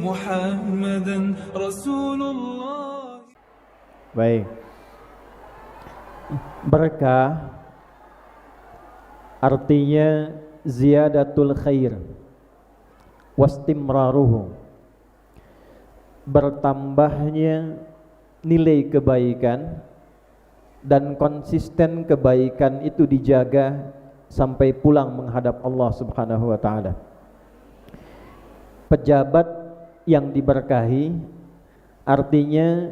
محمدا رسول الله. Baik. Berkah artinya ziyadatul khair wastimraruhu, bertambahnya nilai kebaikan dan konsisten kebaikan itu dijaga sampai pulang menghadap Allah Subhanahu wa taala. Pejabat yang diberkahi artinya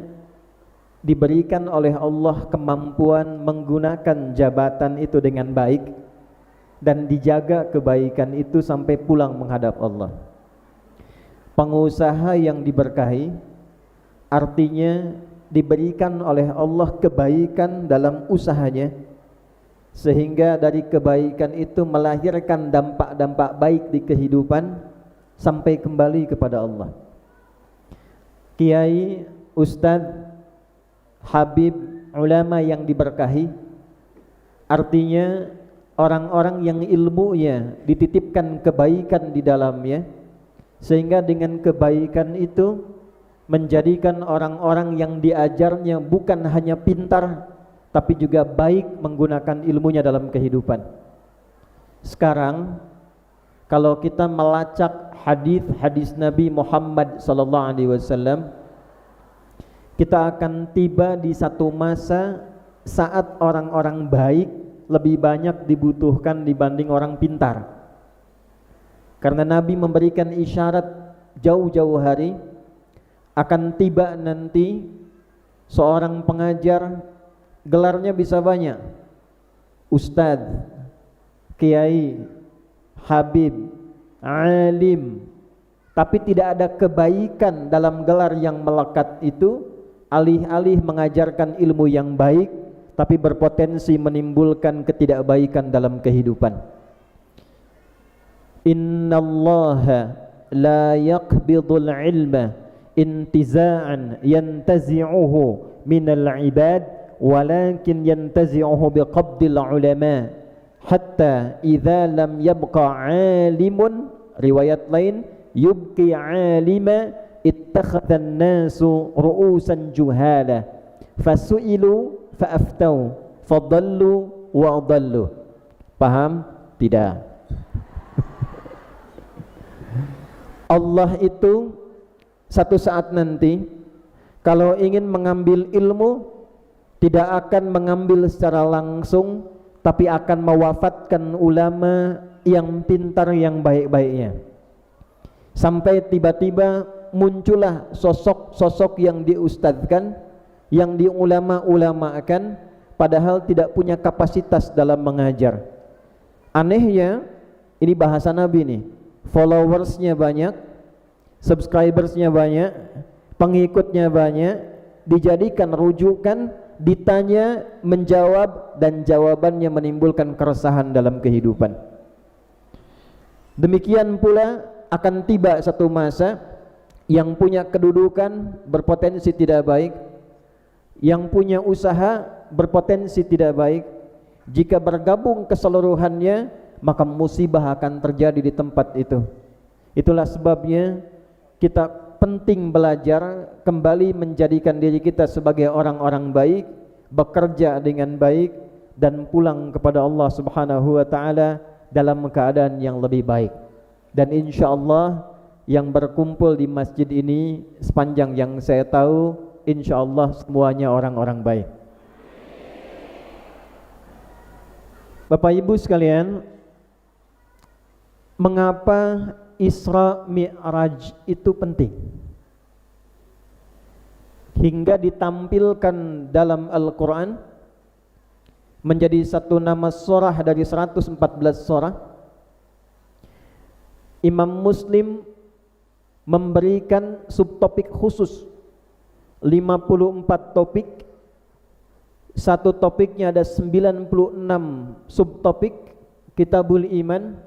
diberikan oleh Allah kemampuan menggunakan jabatan itu dengan baik dan dijaga kebaikan itu sampai pulang menghadap Allah. Pengusaha yang diberkahi artinya diberikan oleh Allah kebaikan dalam usahanya, sehingga dari kebaikan itu melahirkan dampak-dampak baik di kehidupan sampai kembali kepada Allah. Kiai, ustadz, habib, ulama yang diberkahi artinya orang-orang yang ilmunya dititipkan kebaikan di dalamnya, sehingga dengan kebaikan itu menjadikan orang-orang yang diajarnya bukan hanya pintar tapi juga baik menggunakan ilmunya dalam kehidupan. Sekarang kalau kita melacak hadis-hadis Nabi Muhammad SAW, kita akan tiba di satu masa saat orang-orang baik lebih banyak dibutuhkan dibanding orang pintar. Karena Nabi memberikan isyarat jauh-jauh hari akan tiba nanti seorang pengajar gelarnya bisa banyak, ustadz, kiai, habib, alim, tapi tidak ada kebaikan dalam gelar yang melekat itu. Alih-alih mengajarkan ilmu yang baik, tapi berpotensi menimbulkan ketidakbaikan dalam kehidupan. Innallaha la yaqbidul ilma intiza'an yantazi'uhu minal ibad, walakin yantazi'uhu biqabdil ulama, hatta idza lam yabqa alimun, riwayat lain, yubqi alima ittakhadhan nasu ru'usan juhala fasu'ilu fa'aftau fadallu wa adallu. Paham? Tidak. Allah itu satu saat nanti kalau ingin mengambil ilmu tidak akan mengambil secara langsung, tapi akan mewafatkan ulama yang pintar yang baik-baiknya, sampai tiba-tiba muncullah sosok-sosok yang diustadzkan, yang diulama-ulamakan, padahal tidak punya kapasitas dalam mengajar. Anehnya, ini bahasa Nabi nih, followersnya banyak, subscribersnya banyak, pengikutnya banyak, dijadikan rujukan, ditanya, menjawab, dan jawabannya menimbulkan keresahan dalam kehidupan. Demikian pula akan tiba satu masa yang punya kedudukan berpotensi tidak baik, yang punya usaha berpotensi tidak baik. Jika bergabung keseluruhannya, maka musibah akan terjadi di tempat itu. Itulah sebabnya kita penting belajar kembali menjadikan diri kita sebagai orang-orang baik, bekerja dengan baik, dan pulang kepada Allah Subhanahu wa taala dalam keadaan yang lebih baik. Dan insyaallah yang berkumpul di masjid ini sepanjang yang saya tahu, insyaallah semuanya orang-orang baik. Bapak Ibu sekalian, mengapa Isra Mi'raj itu penting? Hingga ditampilkan dalam Al-Quran menjadi satu nama surah dari 114 surah. Imam Muslim memberikan subtopik khusus 54 topik. Satu topiknya ada 96 subtopik Kitabul Iman.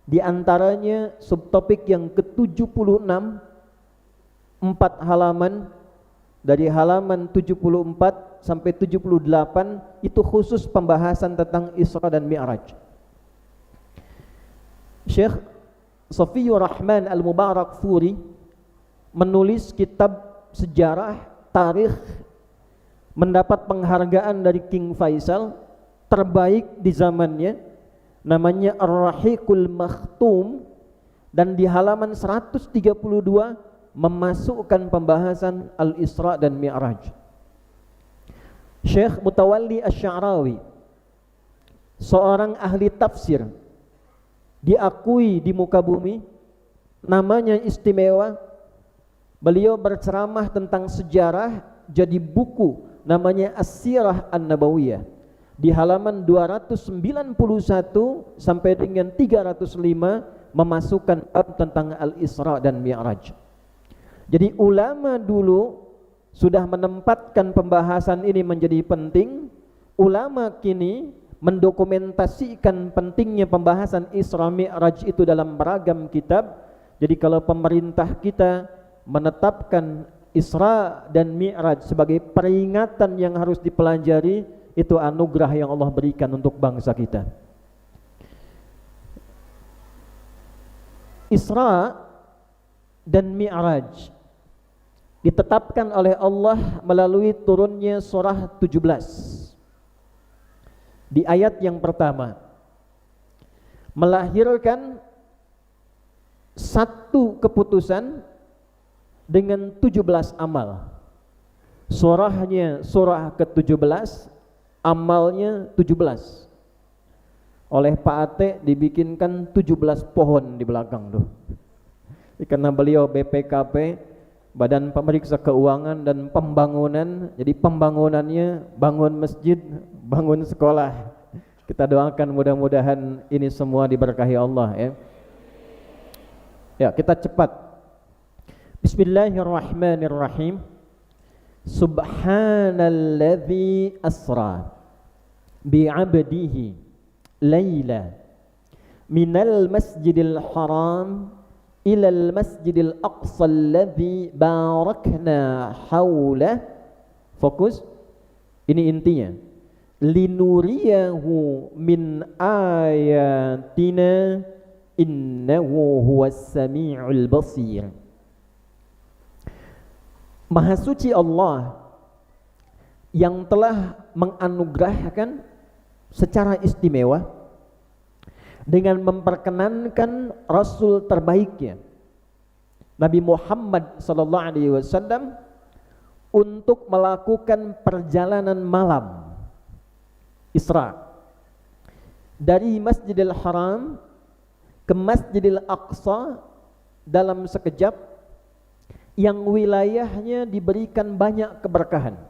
Di antaranya subtopik yang ke-76, 4 halaman, dari halaman 74 sampai 78 itu khusus pembahasan tentang Isra dan Mi'raj. Syekh Safiyur Rahman Al-Mubarakfuri menulis kitab sejarah, tarikh, mendapat penghargaan dari King Faisal, terbaik di zamannya, namanya Ar-Rahiqul Makhtum, dan di halaman 132 memasukkan pembahasan Al-Isra dan Mi'raj. Syekh Mutawalli Asy-Sya'rawi, seorang ahli tafsir, diakui di muka bumi, namanya istimewa. Beliau berceramah tentang sejarah, jadi buku namanya As-Sirah An-Nabawiyah. Di halaman 291 sampai dengan 305 memasukkan bab tentang Al-Isra dan Mi'raj. Jadi ulama dulu sudah menempatkan pembahasan ini menjadi penting. Ulama kini mendokumentasikan pentingnya pembahasan Isra Mi'raj itu dalam beragam kitab. Jadi kalau pemerintah kita menetapkan Isra dan Mi'raj sebagai peringatan yang harus dipelajari, itu anugerah yang Allah berikan untuk bangsa kita. Isra dan Mi'raj ditetapkan oleh Allah melalui turunnya surah 17. Di ayat yang pertama, melahirkan satu keputusan dengan 17 amal. Surahnya surah ke-17, amalnya 17. Oleh Pak Ate dibikinkan 17 pohon di belakang tuh. Karena beliau BPKP, Badan Pemeriksa Keuangan dan Pembangunan, jadi pembangunannya bangun masjid, bangun sekolah. Kita doakan mudah-mudahan ini semua diberkahi Allah ya. Ya, kita cepat. Bismillahirrahmanirrahim. Subhanalladzi asra bi'abdihi laila minal masjidil haram ilal masjidil aqsa alladzi barakna hawla. Fokus, ini intinya. Linuriyahu min ayatina innahu huwas sami'ul basir. Maha suci Allah yang telah menganugerahkan secara istimewa dengan memperkenankan Rasul terbaiknya Nabi Muhammad SAW untuk melakukan perjalanan malam Isra dari Masjidil Haram ke Masjidil Aqsa dalam sekejap, yang wilayahnya diberikan banyak keberkahan.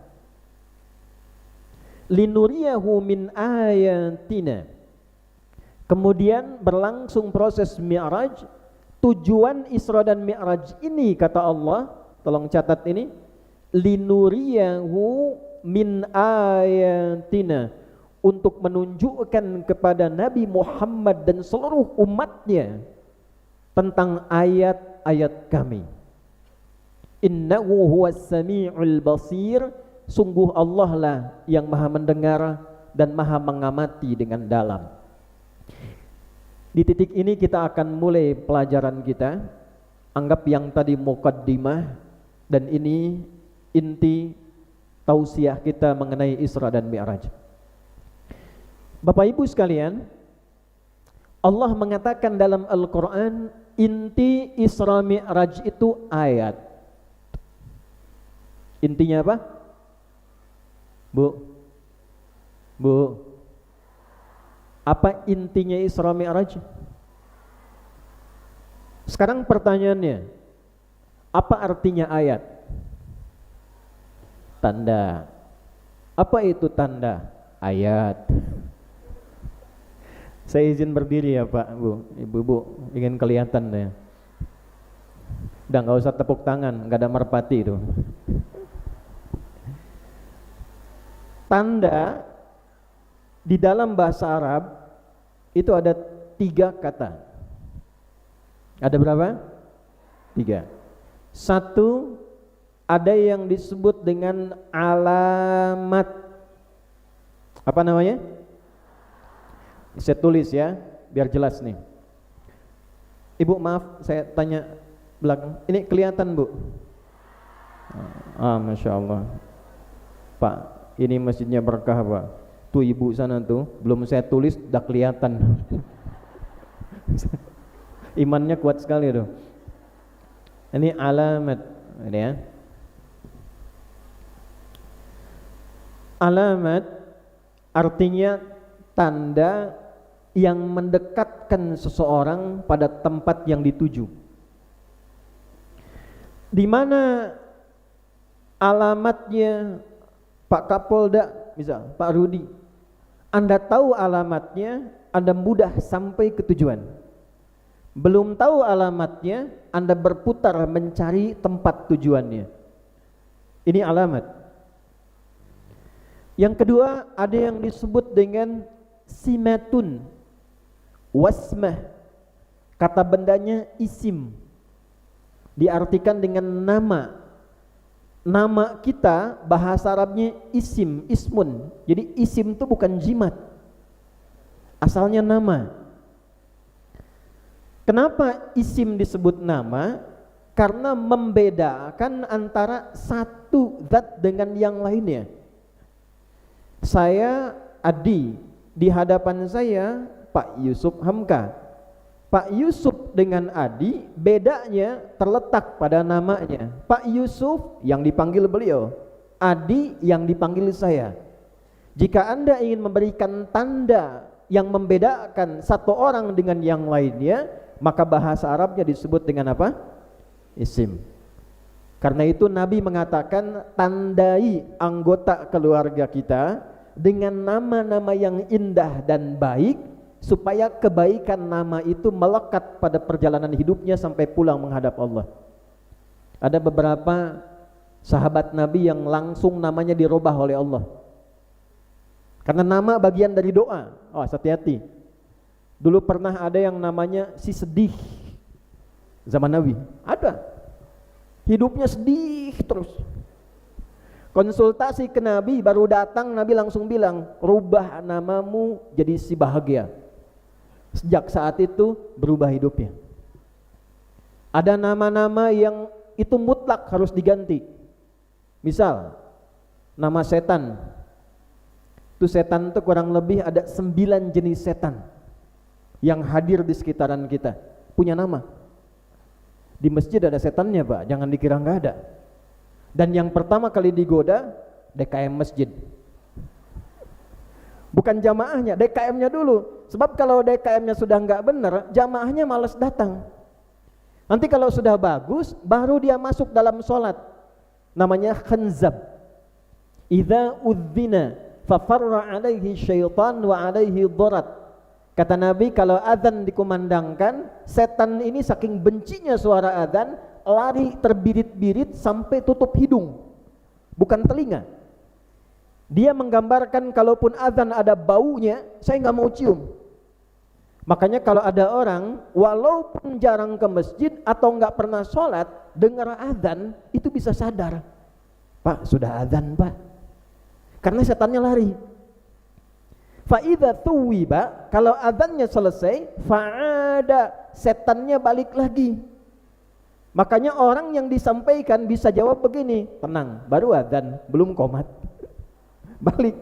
Linuriyahu min ayatina. Kemudian berlangsung proses Mi'raj. Tujuan Isra dan Mi'raj ini, kata Allah, tolong catat ini, linuriyahu min ayatina, untuk menunjukkan kepada Nabi Muhammad dan seluruh umatnya tentang ayat-ayat kami. Innahu huwas sami'ul basir, sungguh Allah lah yang maha mendengar dan maha mengamati dengan dalam. Di titik ini kita akan mulai pelajaran kita. Anggap yang tadi muqaddimah, dan ini inti tausiah kita mengenai Isra dan Mi'raj. Bapak Ibu sekalian, Allah mengatakan dalam Al-Quran, inti Isra Mi'raj itu ayat. Intinya apa? Bu? Apa intinya Isra Mi'raj? Sekarang pertanyaannya, apa artinya ayat? Tanda. Apa itu tanda? Ayat. Saya izin berdiri ya Pak, Bu, Ibu-ibu, ingin kelihatan deh. Udah gak usah tepuk tangan, gak ada merpati itu. Tanda di dalam bahasa Arab itu ada 3 kata. Ada berapa? 3. 1, ada yang disebut dengan alamat. Apa namanya? Saya tulis ya, biar jelas nih. Ibu maaf, saya tanya belakang. Ini kelihatan Bu? Masya Allah. Pak, ini masjidnya berkah Pak. Tuh ibu sana tuh, belum saya tulis udah kelihatan. Imannya kuat sekali tuh. Ini alamat, ini ya. Alamat artinya tanda yang mendekatkan seseorang pada tempat yang dituju. Di mana alamatnya Pak Kapolda, misal Pak Rudi, Anda tahu alamatnya, Anda mudah sampai ke tujuan. Belum tahu alamatnya, Anda berputar mencari tempat tujuannya. Ini alamat. Yang kedua, ada yang disebut dengan simatun, wasmah. Kata bendanya isim, diartikan dengan nama. Nama kita bahasa Arabnya isim, ismun. Jadi isim itu bukan jimat, asalnya nama. Kenapa isim disebut nama? Karena membedakan antara satu zat dengan yang lainnya. Saya Adi, di hadapan saya Pak Yusuf Hamka. Pak Yusuf dengan Adi bedanya terletak pada namanya. Pak Yusuf yang dipanggil beliau, Adi yang dipanggil saya. Jika Anda ingin memberikan tanda yang membedakan satu orang dengan yang lainnya, maka bahasa Arabnya disebut dengan apa? Isim. Karena itu Nabi mengatakan, tandai anggota keluarga kita dengan nama-nama yang indah dan baik, supaya kebaikan nama itu melekat pada perjalanan hidupnya sampai pulang menghadap Allah. Ada beberapa sahabat Nabi yang langsung namanya dirubah oleh Allah, karena nama bagian dari doa. Oh, hati-hati. Dulu pernah ada yang namanya si sedih, zaman Nabi ada, hidupnya sedih terus. Konsultasi ke Nabi, baru datang Nabi langsung bilang, rubah namamu jadi si bahagia. Sejak saat itu berubah hidupnya. Ada nama-nama yang itu mutlak harus diganti. Misal nama setan. Itu setan itu kurang lebih ada 9 jenis setan yang hadir di sekitaran kita, punya nama. Di masjid ada setannya Pak, jangan dikira nggak ada. Dan yang pertama kali digoda DKM masjid, bukan jamaahnya, DKM-nya dulu. Sebab kalau DKM-nya sudah nggak benar, jamaahnya malas datang. Nanti kalau sudah bagus, baru dia masuk dalam sholat. Namanya khanzab. Idza udzina fafarra alaihi syaitan wa alaihi dharat. Kata Nabi, kalau azan dikumandangkan, setan ini saking bencinya suara azan, lari terbirit-birit sampai tutup hidung, bukan telinga. Dia menggambarkan kalaupun azan ada baunya, saya nggak mau cium. Makanya kalau ada orang walaupun jarang ke masjid atau nggak pernah sholat, dengar azan itu bisa sadar, Pak sudah azan Pak, karena setannya lari. Fa'idha tuwiba, kalau azannya selesai, fa'ada, setannya balik lagi. Makanya orang yang disampaikan bisa jawab begini, tenang, baru azan, belum qomat. Balik.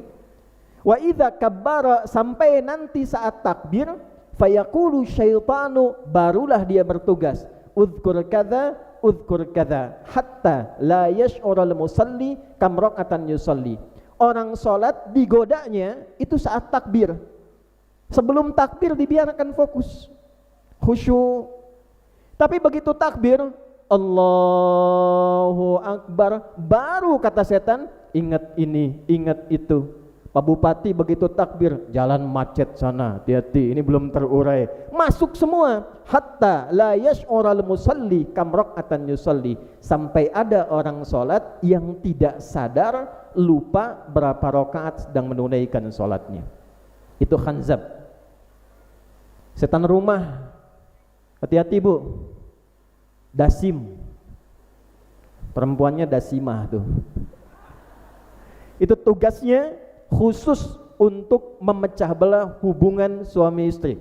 Wa idza kabbara, sampai nanti saat takbir, fayaqulu syaitanu, barulah dia bertugas, uzkur kadza hatta la yash'urul musalli kam raqatan yusalli. Orang sholat digodanya itu saat takbir. Sebelum takbir dibiarkan fokus, khusyuk. Tapi begitu takbir, Allahu Akbar, baru kata setan, ingat ini, ingat itu. Pak Bupati begitu takbir, jalan macet sana, hati-hati, ini belum terurai. Masuk semua, hatta la yash'ural musalli kam raqatan yusalli, sampai ada orang sholat yang tidak sadar, lupa berapa rakaat sedang menunaikan sholatnya. Itu khanzab, setan rumah. Hati-hati Bu. Dasim, perempuannya dasimah tuh. Itu tugasnya khusus untuk memecah belah hubungan suami istri.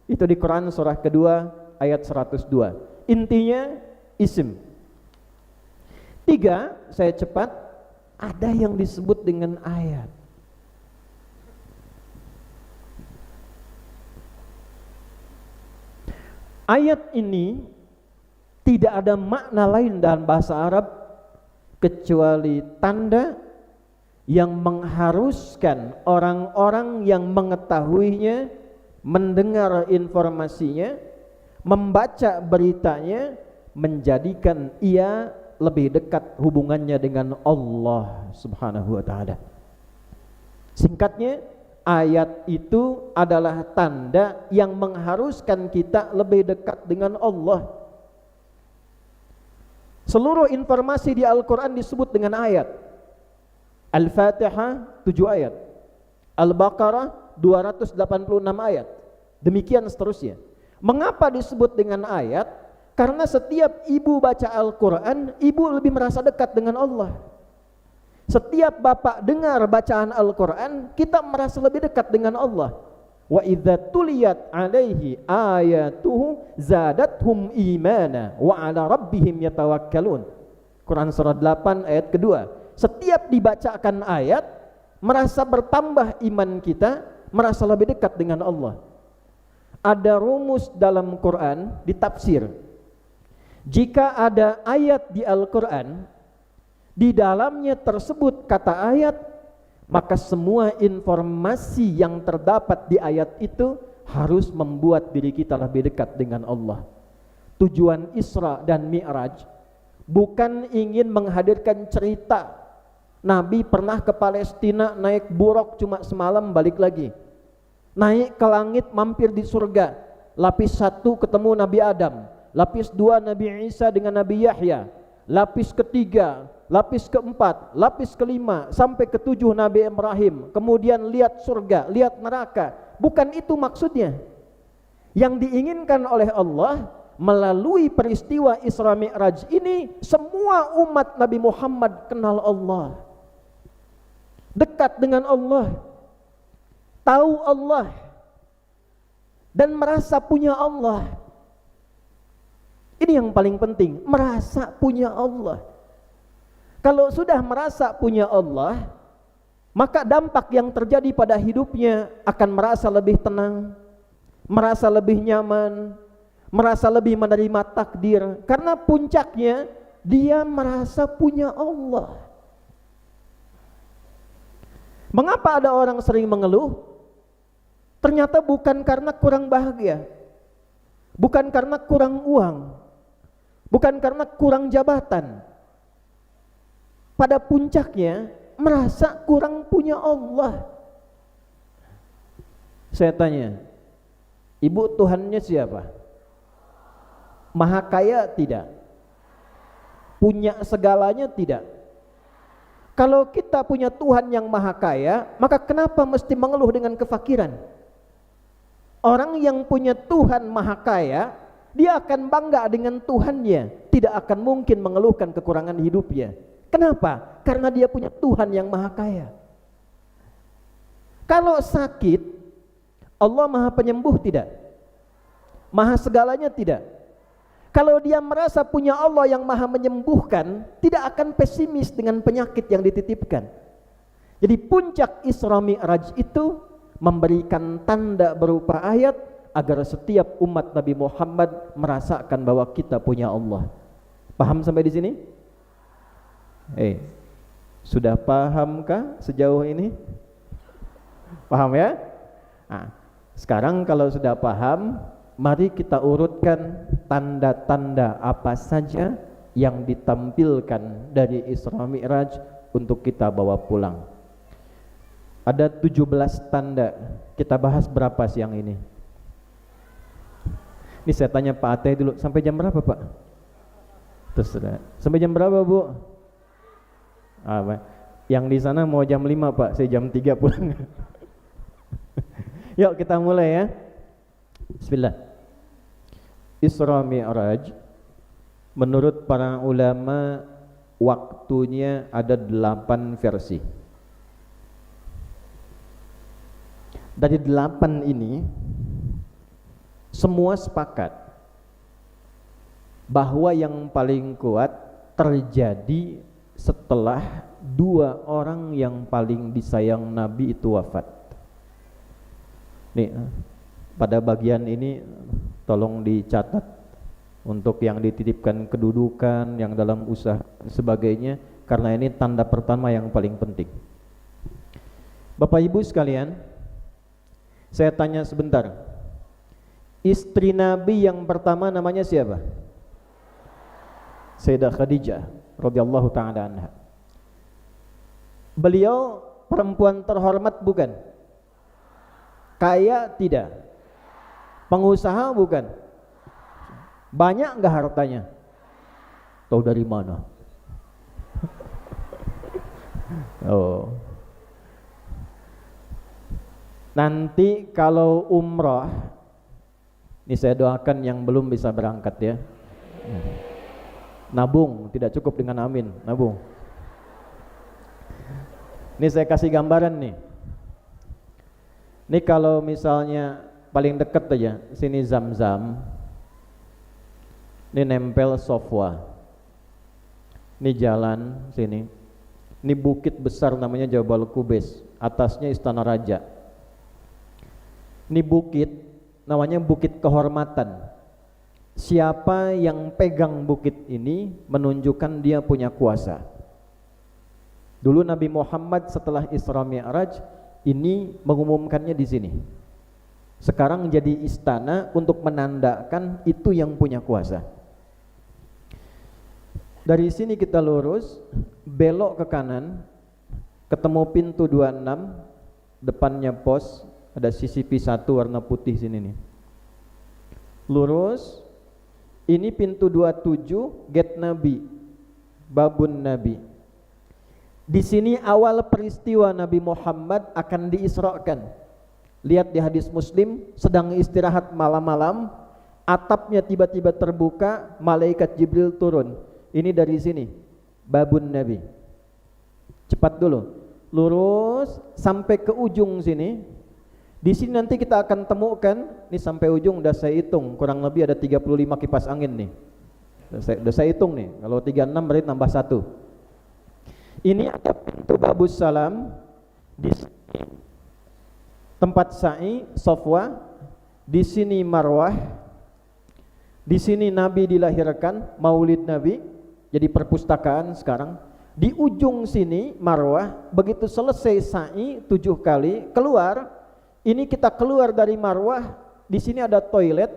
Itu di Quran surah kedua ayat 102. Intinya isim. Tiga, saya cepat, ada yang disebut dengan ayat. Ayat ini tidak ada makna lain dalam bahasa Arab kecuali tanda yang mengharuskan orang-orang yang mengetahuinya, mendengar informasinya, membaca beritanya, menjadikan ia lebih dekat hubungannya dengan Allah Subhanahu wa taala. Singkatnya, ayat itu adalah tanda yang mengharuskan kita lebih dekat dengan Allah. Seluruh informasi di Al-Quran disebut dengan ayat. Al-Fatihah 7 ayat, Al-Baqarah 286 ayat, demikian seterusnya. Mengapa disebut dengan ayat? Karena setiap ibu baca Al-Quran, ibu lebih merasa dekat dengan Allah. Setiap bapak dengar bacaan Al-Quran, kita merasa lebih dekat dengan Allah. Wa idza tuliyat alaihi ayatuhu zadathum imana wa ala rabbihim yatawakkalun. Quran surah 8 ayat kedua. Setiap dibacakan ayat, merasa bertambah iman kita, merasa lebih dekat dengan Allah. Ada rumus dalam Quran ditafsir. Jika ada ayat di Al-Quran, di dalamnya tersebut kata ayat, maka semua informasi yang terdapat di ayat itu harus membuat diri kita lebih dekat dengan Allah. Tujuan Isra dan Mi'raj bukan ingin menghadirkan cerita Nabi pernah ke Palestina naik buruk cuma semalam balik lagi, naik ke langit mampir di surga, lapis 1 ketemu Nabi Adam, lapis 2 Nabi Isa dengan Nabi Yahya, lapis ketiga, lapis keempat, lapis kelima sampai ketujuh Nabi Ibrahim, kemudian lihat surga, lihat neraka. Bukan itu maksudnya. Yang diinginkan oleh Allah melalui peristiwa Isra Mi'raj ini, semua umat Nabi Muhammad kenal Allah, dekat dengan Allah, tahu Allah, dan merasa punya Allah. Ini yang paling penting, merasa punya Allah. Kalau sudah merasa punya Allah, maka dampak yang terjadi pada hidupnya akan merasa lebih tenang, merasa lebih nyaman, merasa lebih menerima takdir. Karena puncaknya dia merasa punya Allah. Mengapa ada orang sering mengeluh? Ternyata bukan karena kurang bahagia, bukan karena kurang uang, bukan karena kurang jabatan. Pada puncaknya merasa kurang punya Allah. Saya tanya, ibu Tuhannya siapa? Maha kaya tidak? Punya segalanya tidak? Kalau kita punya Tuhan yang maha kaya, maka kenapa mesti mengeluh dengan kefakiran? Orang yang punya Tuhan maha kaya, dia akan bangga dengan Tuhannya, tidak akan mungkin mengeluhkan kekurangan hidupnya. Kenapa? Karena dia punya Tuhan yang maha kaya. Kalau sakit, Allah maha penyembuh tidak? Maha segalanya tidak? Kalau dia merasa punya Allah yang maha menyembuhkan, tidak akan pesimis dengan penyakit yang dititipkan. Jadi puncak Isra Mi'raj itu memberikan tanda berupa ayat agar setiap umat Nabi Muhammad merasakan bahwa kita punya Allah. Paham sampai di sini? Sudah pahamkah sejauh ini? Paham ya? Nah, sekarang kalau sudah paham, mari kita urutkan tanda-tanda apa saja yang ditampilkan dari Isra Mi'raj untuk kita bawa pulang. Ada 17 tanda. Kita bahas berapa siang ini? Ini saya tanya Pak Ateh dulu, sampai jam berapa Pak? Terserah. Sampai jam berapa Bu? Yang di sana mau jam 5 Pak, saya jam 3 pulang. Yuk kita mulai ya. Bismillah. Isra Mi'raj menurut para ulama waktunya ada 8 versi. Dari 8 ini semua sepakat bahwa yang paling kuat terjadi setelah dua orang yang paling disayang Nabi itu wafat. Nih, pada bagian ini tolong dicatat untuk yang dititipkan kedudukan, yang dalam usaha sebagainya, karena ini tanda pertama yang paling penting. Bapak Ibu sekalian, saya tanya sebentar. Istri Nabi yang pertama namanya siapa? Sayyidah Khadijah radhiyallahu taala anha. Beliau perempuan terhormat bukan? Kaya tidak? Pengusaha bukan? Banyak enggak hartanya? Tahu dari mana? Oh. Nanti kalau umrah, ini saya doakan yang belum bisa berangkat ya. Nabung, tidak cukup dengan amin, nabung. Ini saya kasih gambaran nih. Ini kalau misalnya paling dekat aja, sini Zam-Zam. Ini nempel Sofwa. Ini jalan sini. Ini bukit besar namanya Jabal Qubais, atasnya Istana Raja. Ini bukit namanya Bukit Kehormatan. Siapa yang pegang bukit ini menunjukkan dia punya kuasa. Dulu Nabi Muhammad setelah Isra Mi'raj ini mengumumkannya di sini. Sekarang jadi istana untuk menandakan itu yang punya kuasa. Dari sini kita lurus, belok ke kanan, ketemu pintu 26, depannya pos, ada CCP1 warna putih sini nih. Lurus, ini pintu 27, gate Nabi, babun Nabi. Di sini awal peristiwa Nabi Muhammad akan diisrakan. Lihat di hadis Muslim, sedang istirahat malam-malam, atapnya tiba-tiba terbuka, malaikat Jibril turun. Ini dari sini, babun Nabi. Cepat dulu, lurus sampai ke ujung sini. Di sini nanti kita akan temukan, ini sampai ujung udah saya hitung, kurang lebih ada 35 kipas angin nih. Udah saya hitung nih, kalau 36 berarti nambah 1. Ini ada pintu Babus Salam, di sini tempat sa'i, Sofwa, di sini Marwah, di sini Nabi dilahirkan, Maulid Nabi, jadi perpustakaan sekarang. Di ujung sini Marwah, begitu selesai sa'i 7 kali, keluar. Ini kita keluar dari Marwah, di sini ada toilet.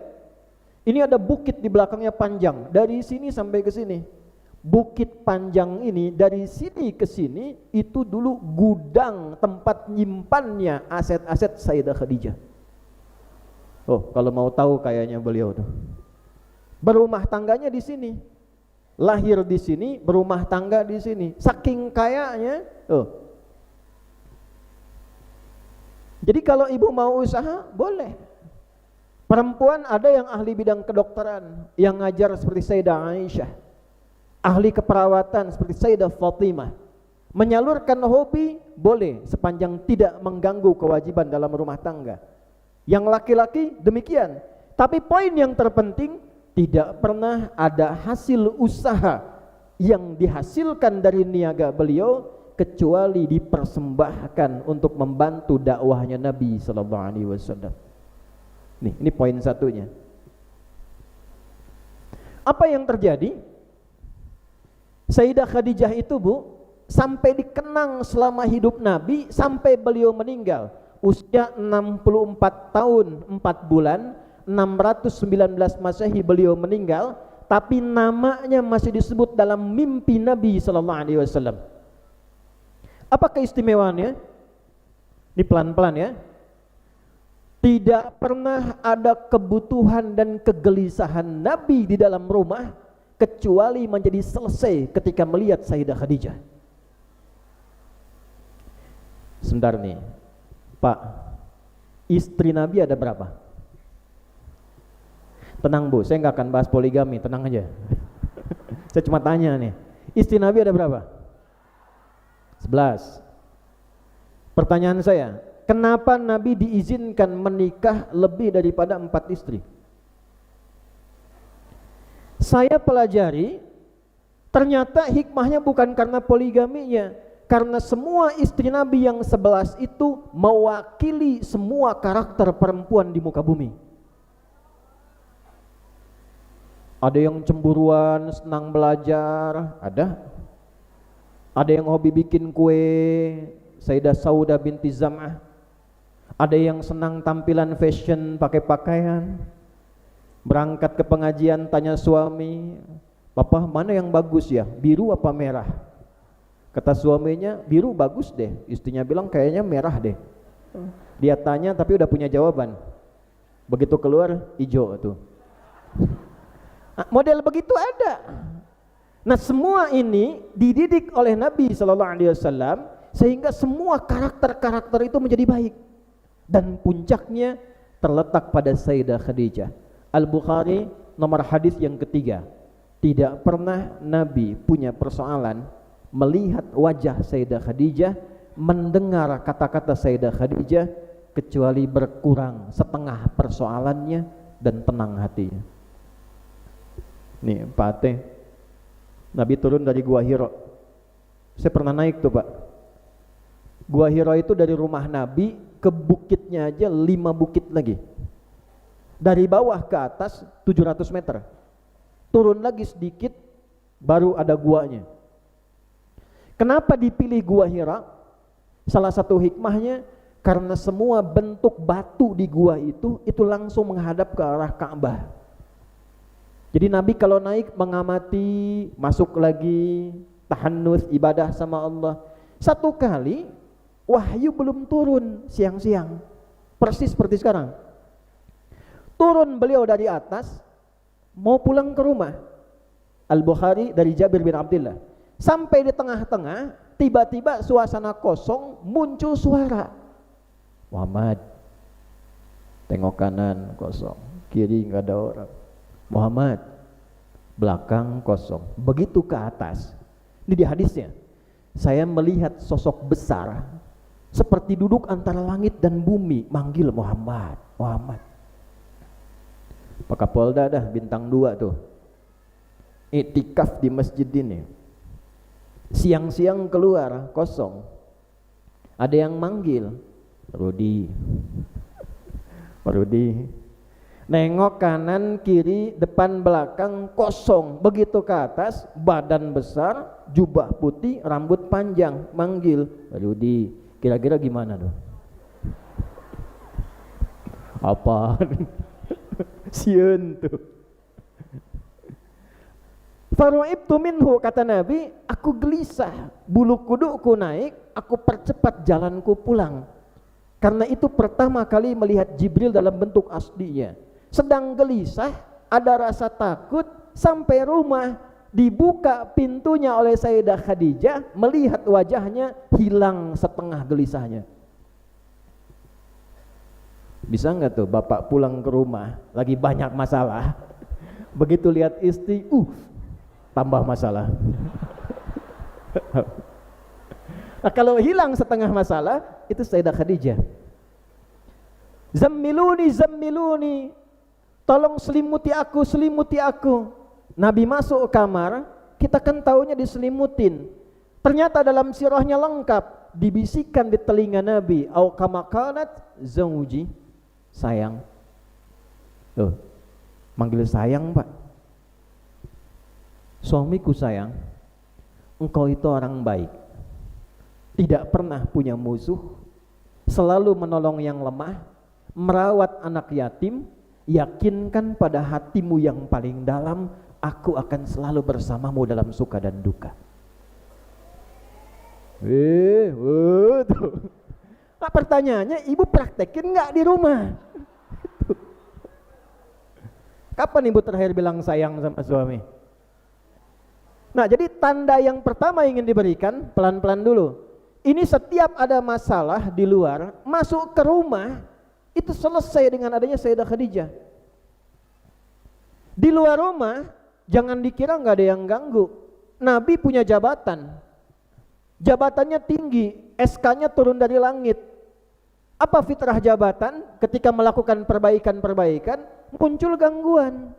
Ini ada bukit di belakangnya panjang, dari sini sampai ke sini. Bukit panjang ini dari sini ke sini itu dulu gudang tempat nyimpannya aset-aset Sayyidah Khadijah. Oh, kalau mau tahu kayaknya beliau tuh. Berumah tangganya di sini. Lahir di sini, berumah tangga di sini. Saking kayanya, oh. Jadi kalau ibu mau usaha, boleh. Perempuan ada yang ahli bidang kedokteran, yang ngajar seperti Sayyidah Aisyah. Ahli keperawatan seperti Sayyidah Fatimah. Menyalurkan hobi boleh sepanjang tidak mengganggu kewajiban dalam rumah tangga. Yang laki-laki demikian. Tapi poin yang terpenting, tidak pernah ada hasil usaha yang dihasilkan dari niaga beliau kecuali dipersembahkan untuk membantu dakwahnya Nabi sallallahu alaihi wasallam. Nih, ini poin satunya. Apa yang terjadi? Sayyidah Khadijah itu, Bu, sampai dikenang selama hidup Nabi sampai beliau meninggal. Usia 64 tahun 4 bulan, 619 Masehi beliau meninggal, tapi namanya masih disebut dalam mimpi Nabi sallallahu alaihi wasallam. Apa keistimewaannya? Ini pelan-pelan ya. Tidak pernah ada kebutuhan dan kegelisahan Nabi di dalam rumah kecuali menjadi selesai ketika melihat Sayyidah Khadijah. Sebentar nih, Pak, istri Nabi ada berapa? Tenang Bu, saya nggak akan bahas poligami, tenang aja. Saya cuma tanya nih, istri Nabi ada berapa? 11. Pertanyaan saya, kenapa Nabi diizinkan menikah lebih daripada 4 istri? Saya pelajari, Ternyata hikmahnya bukan karena poligaminya, karena semua istri Nabi yang 11 itu mewakili semua karakter perempuan di muka bumi. Ada yang cemburuan, senang belajar, ada. Ada yang hobi bikin kue, Sayyidah Saudah binti Zam'ah. Ada yang senang tampilan fashion, pakai pakaian. Berangkat ke pengajian tanya suami, "Papa, mana yang bagus ya? Biru apa merah?" Kata suaminya, "Biru bagus deh." Istrinya bilang, "Kayaknya merah deh." Dia tanya tapi udah punya jawaban. Begitu keluar, hijau tuh. Model begitu ada. Nah, semua ini dididik oleh Nabi sallallahu alaihi wasallam sehingga semua karakter-karakter itu menjadi baik. Dan puncaknya terletak pada Sayyidah Khadijah. Al-Bukhari nomor hadis yang ketiga. Tidak pernah Nabi punya persoalan melihat wajah Sayyidah Khadijah, mendengar kata-kata Sayyidah Khadijah, kecuali berkurang setengah persoalannya dan tenang hatinya. Nih Pak Ate, Nabi turun dari Gua Hiro. Saya pernah naik tuh Pak. Gua Hiro itu dari rumah Nabi ke bukitnya aja 5 bukit lagi. Dari bawah ke atas 700 meter. Turun lagi sedikit baru ada guanya. Kenapa dipilih Gua Hira? Salah satu hikmahnya karena semua bentuk batu di gua itu langsung menghadap ke arah Ka'bah. Jadi Nabi kalau naik mengamati, masuk lagi, tahannus, ibadah sama Allah. Satu kali wahyu belum turun siang-siang, persis seperti sekarang. Turun beliau dari atas, mau pulang ke rumah. Al-Bukhari dari Jabir bin Abdullah. Sampai di tengah-tengah, tiba-tiba suasana kosong, muncul suara. Muhammad, tengok kanan kosong, kiri nggak ada orang. Muhammad, belakang kosong. Begitu ke atas, ini di hadisnya, saya melihat sosok besar seperti duduk antara langit dan bumi, manggil Muhammad, Muhammad. Pak Kapolda dah bintang 2 tuh, iktikaf di masjid ini. Siang-siang keluar kosong, ada yang manggil, Rudi, Rudi. Nengok kanan kiri depan belakang kosong. Begitu ke atas, badan besar, jubah putih, rambut panjang, manggil Rudi. Kira-kira gimana tuh? Apa? Sieun tuh. Faru'ibtu minhu, kata Nabi, aku gelisah, bulu kuduku naik, aku percepat jalanku pulang. Karena itu pertama kali melihat Jibril dalam bentuk aslinya. Sedang gelisah, ada rasa takut, sampai rumah dibuka pintunya oleh Sayyidah Khadijah, melihat wajahnya, hilang setengah gelisahnya. Bisa nggak tuh bapak pulang ke rumah lagi banyak masalah, begitu lihat istri, tambah masalah. Nah, kalau hilang setengah masalah, itu Sayyidah Khadijah. Zammiluni, zammiluni, tolong selimuti aku, selimuti aku. Nabi masuk kamar, kita kan taunya diselimutin. Ternyata dalam sirahnya lengkap, dibisikkan di telinga Nabi, au kama qalat zauji, sayang. Tuh, manggil sayang Pak. Suamiku sayang, engkau itu orang baik, tidak pernah punya musuh, selalu menolong yang lemah, merawat anak yatim, yakinkan pada hatimu yang paling dalam, aku akan selalu bersamamu dalam suka dan duka. Tuh. Nah, pertanyaannya, ibu praktekin nggak di rumah? Kapan ibu terakhir bilang sayang sama suami? Nah, jadi tanda yang pertama ingin diberikan, pelan-pelan dulu. Ini setiap ada masalah di luar, masuk ke rumah, itu selesai dengan adanya Sayyidah Khadijah. Di luar rumah, jangan dikira nggak ada yang ganggu. Nabi punya jabatan, jabatannya tinggi, SK-nya turun dari langit. Apa fitrah jabatan? Ketika melakukan perbaikan-perbaikan, muncul gangguan.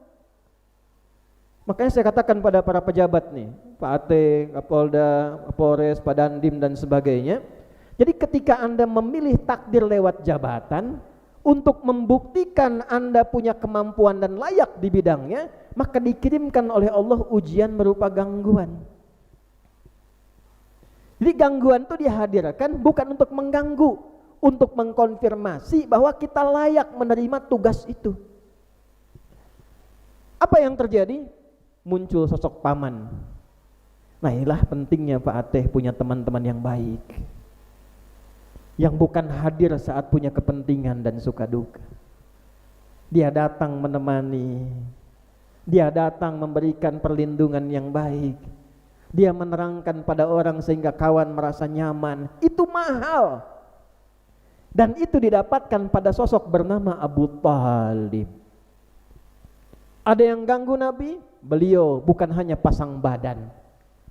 Makanya saya katakan pada para pejabat nih, Pak Ate, Kapolda, Kapolres, Pak Dandim dan sebagainya. Jadi ketika Anda memilih takdir lewat jabatan untuk membuktikan Anda punya kemampuan dan layak di bidangnya, maka dikirimkan oleh Allah ujian berupa gangguan. Jadi gangguan itu dihadirkan bukan untuk mengganggu, untuk mengkonfirmasi bahwa kita layak menerima tugas itu. Apa yang terjadi? Muncul sosok paman. Nah, inilah pentingnya Pak Ateh punya teman-teman yang baik, yang bukan hadir saat punya kepentingan dan suka duka. Dia datang menemani, dia datang memberikan perlindungan yang baik, dia menerangkan pada orang sehingga kawan merasa nyaman. Itu mahal, dan itu didapatkan pada sosok bernama Abu Thalib. Ada yang ganggu Nabi, beliau bukan hanya pasang badan,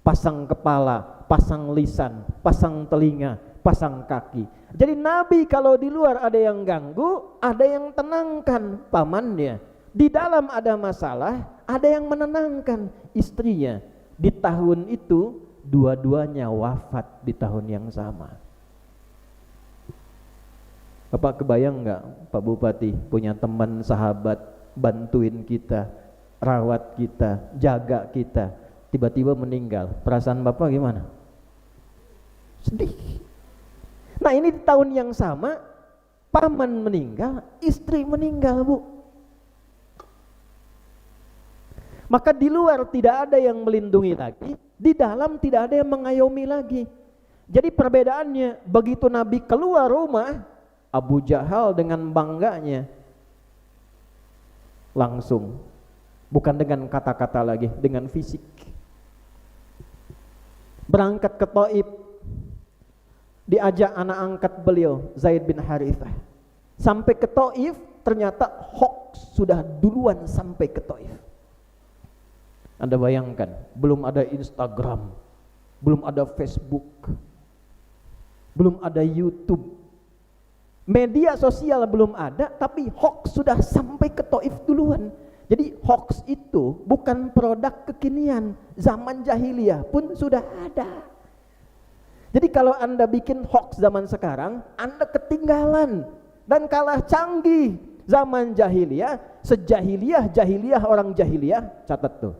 pasang kepala, pasang lisan, pasang telinga, pasang kaki. Jadi Nabi kalau di luar ada yang ganggu, ada yang tenangkan pamannya. Di dalam ada masalah, ada yang menenangkan istrinya. Di tahun itu dua-duanya wafat di tahun yang sama. Bapak kebayang nggak Pak Bupati punya teman sahabat bantuin kita, rawat kita, jaga kita, tiba-tiba meninggal, perasaan Bapak gimana? Sedih. Nah, ini di tahun yang sama paman meninggal, istri meninggal, Bu. Maka di luar tidak ada yang melindungi lagi, di dalam tidak ada yang mengayomi lagi. Jadi perbedaannya, begitu Nabi keluar rumah, Abu Jahal dengan bangganya langsung, bukan dengan kata-kata lagi, dengan fisik. Berangkat ke Taif, diajak anak angkat beliau Zaid bin Harithah. Sampai ke Taif, ternyata hoax sudah duluan sampai ke Taif. Anda bayangkan, belum ada Instagram, belum ada Facebook, belum ada YouTube, media sosial belum ada, tapi hoax sudah sampai ke Taif duluan. Jadi hoax itu bukan produk kekinian, zaman jahiliyah pun sudah ada. Jadi kalau Anda bikin hoax zaman sekarang, Anda ketinggalan dan kalah canggih. Zaman jahiliyah, sejahiliyah orang jahiliyah, catat tuh.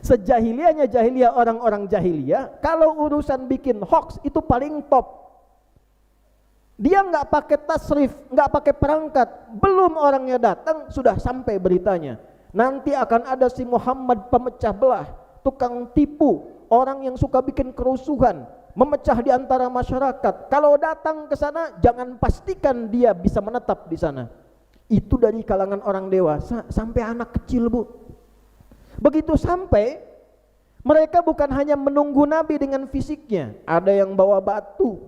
Sejahiliyahnya jahiliyah orang-orang jahiliyah, kalau urusan bikin hoax itu paling top. Dia nggak pakai tasrif, nggak pakai perangkat, belum orangnya datang sudah sampai beritanya. Nanti akan ada si Muhammad pemecah belah, tukang tipu, orang yang suka bikin kerusuhan, memecah di antara masyarakat. Kalau datang ke sana, jangan pastikan dia bisa menetap di sana. Itu dari kalangan orang dewasa sampai anak kecil, Bu. Begitu sampai, mereka bukan hanya menunggu Nabi dengan fisiknya, ada yang bawa batu,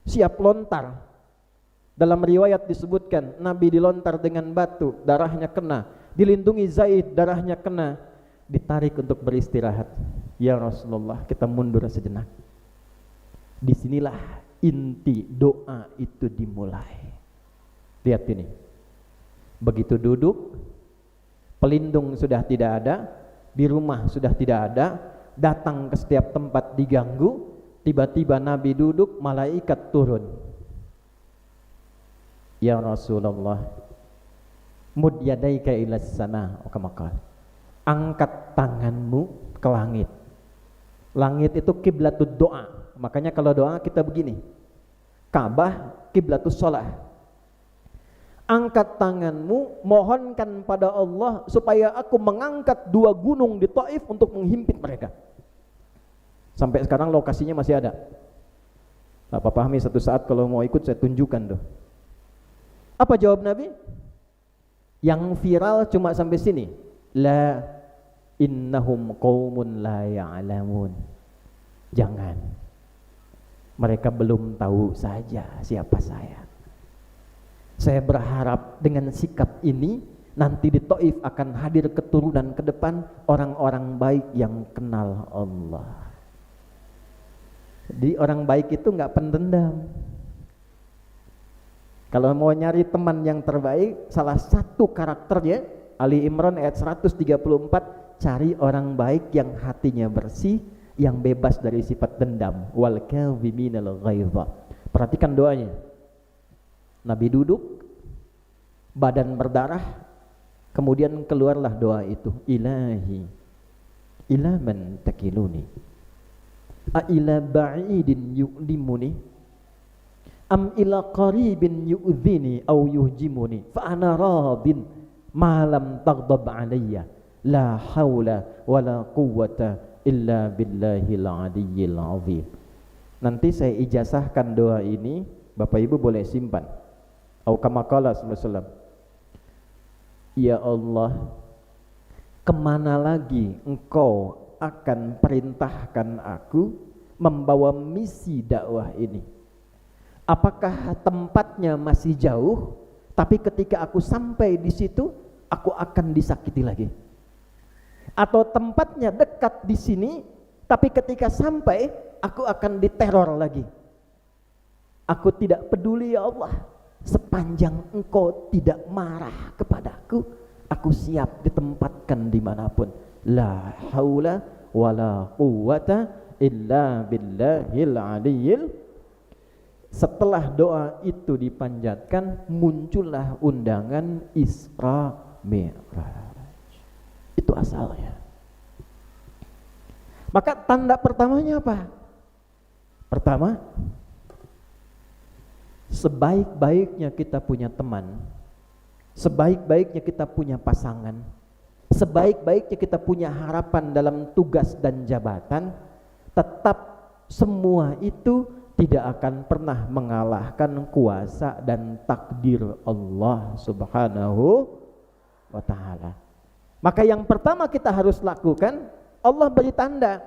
siap lontar. Dalam riwayat disebutkan Nabi dilontar dengan batu, darahnya kena. Dilindungi Zaid, darahnya kena. Ditarik untuk beristirahat. Ya Rasulullah, kita mundur sejenak. Disinilah inti doa itu dimulai. Lihat ini. Begitu duduk, pelindung sudah tidak ada, di rumah sudah tidak ada, datang ke setiap tempat diganggu. Tiba-tiba Nabi duduk, malaikat turun. Ya Rasulullah, mud yadaika ila sana, angkat tanganmu ke langit. Langit itu kiblatud doa. Makanya kalau doa kita begini, Ka'bah kiblatus shalah. Angkat tanganmu, mohonkan pada Allah supaya aku mengangkat 2 gunung di Taif untuk menghimpit mereka. Sampai sekarang lokasinya masih ada. Bapak pahami, satu saat kalau mau ikut saya tunjukkan tuh. Apa jawab Nabi? Yang viral cuma sampai sini. La innahum qaumun la ya'lamun. Jangan. Mereka belum tahu saja siapa saya. Saya berharap dengan sikap ini nanti di Taif akan hadir keturunan ke depan orang-orang baik yang kenal Allah. Jadi orang baik itu nggak pendendam. Kalau mau nyari teman yang terbaik, salah satu karakternya Ali Imran ayat 134, cari orang baik yang hatinya bersih, yang bebas dari sifat dendam. Wal kadhiminal ghaidha. Perhatikan doanya. Nabi duduk, badan berdarah, kemudian keluarlah doa itu. Ilahi, ila man takiluni, a ila ba'idin yu'limuni, am ila qaribin yu'dhini au yuhjimuni, fa ana radin ma lam taghdab alayya, la haula wala quwwata illa billahil aliyyil azim. Nanti saya ijazahkan doa ini, Bapak Ibu boleh simpan. Au kama qala sallallahu alaihi wasallam. Ya Allah, kemana lagi Engkau akan perintahkan aku membawa misi dakwah ini? Apakah tempatnya masih jauh, tapi ketika aku sampai di situ aku akan disakiti lagi? Atau tempatnya dekat di sini, tapi ketika sampai aku akan diteror lagi? Aku tidak peduli ya Allah, sepanjang Engkau tidak marah kepadaku, aku siap ditempatkan dimanapun. La haula wala quwwata illa billahil aliyyil. Setelah doa itu dipanjatkan, muncullah undangan Isra Mi'raj. Itu asalnya. Maka tanda pertamanya apa? Pertama, sebaik-baiknya kita punya teman, sebaik-baiknya kita punya pasangan, sebaik-baiknya kita punya harapan dalam tugas dan jabatan, tetap semua itu tidak akan pernah mengalahkan kuasa dan takdir Allah Subhanahu wa ta'ala. Maka yang pertama kita harus lakukan, Allah beri tanda.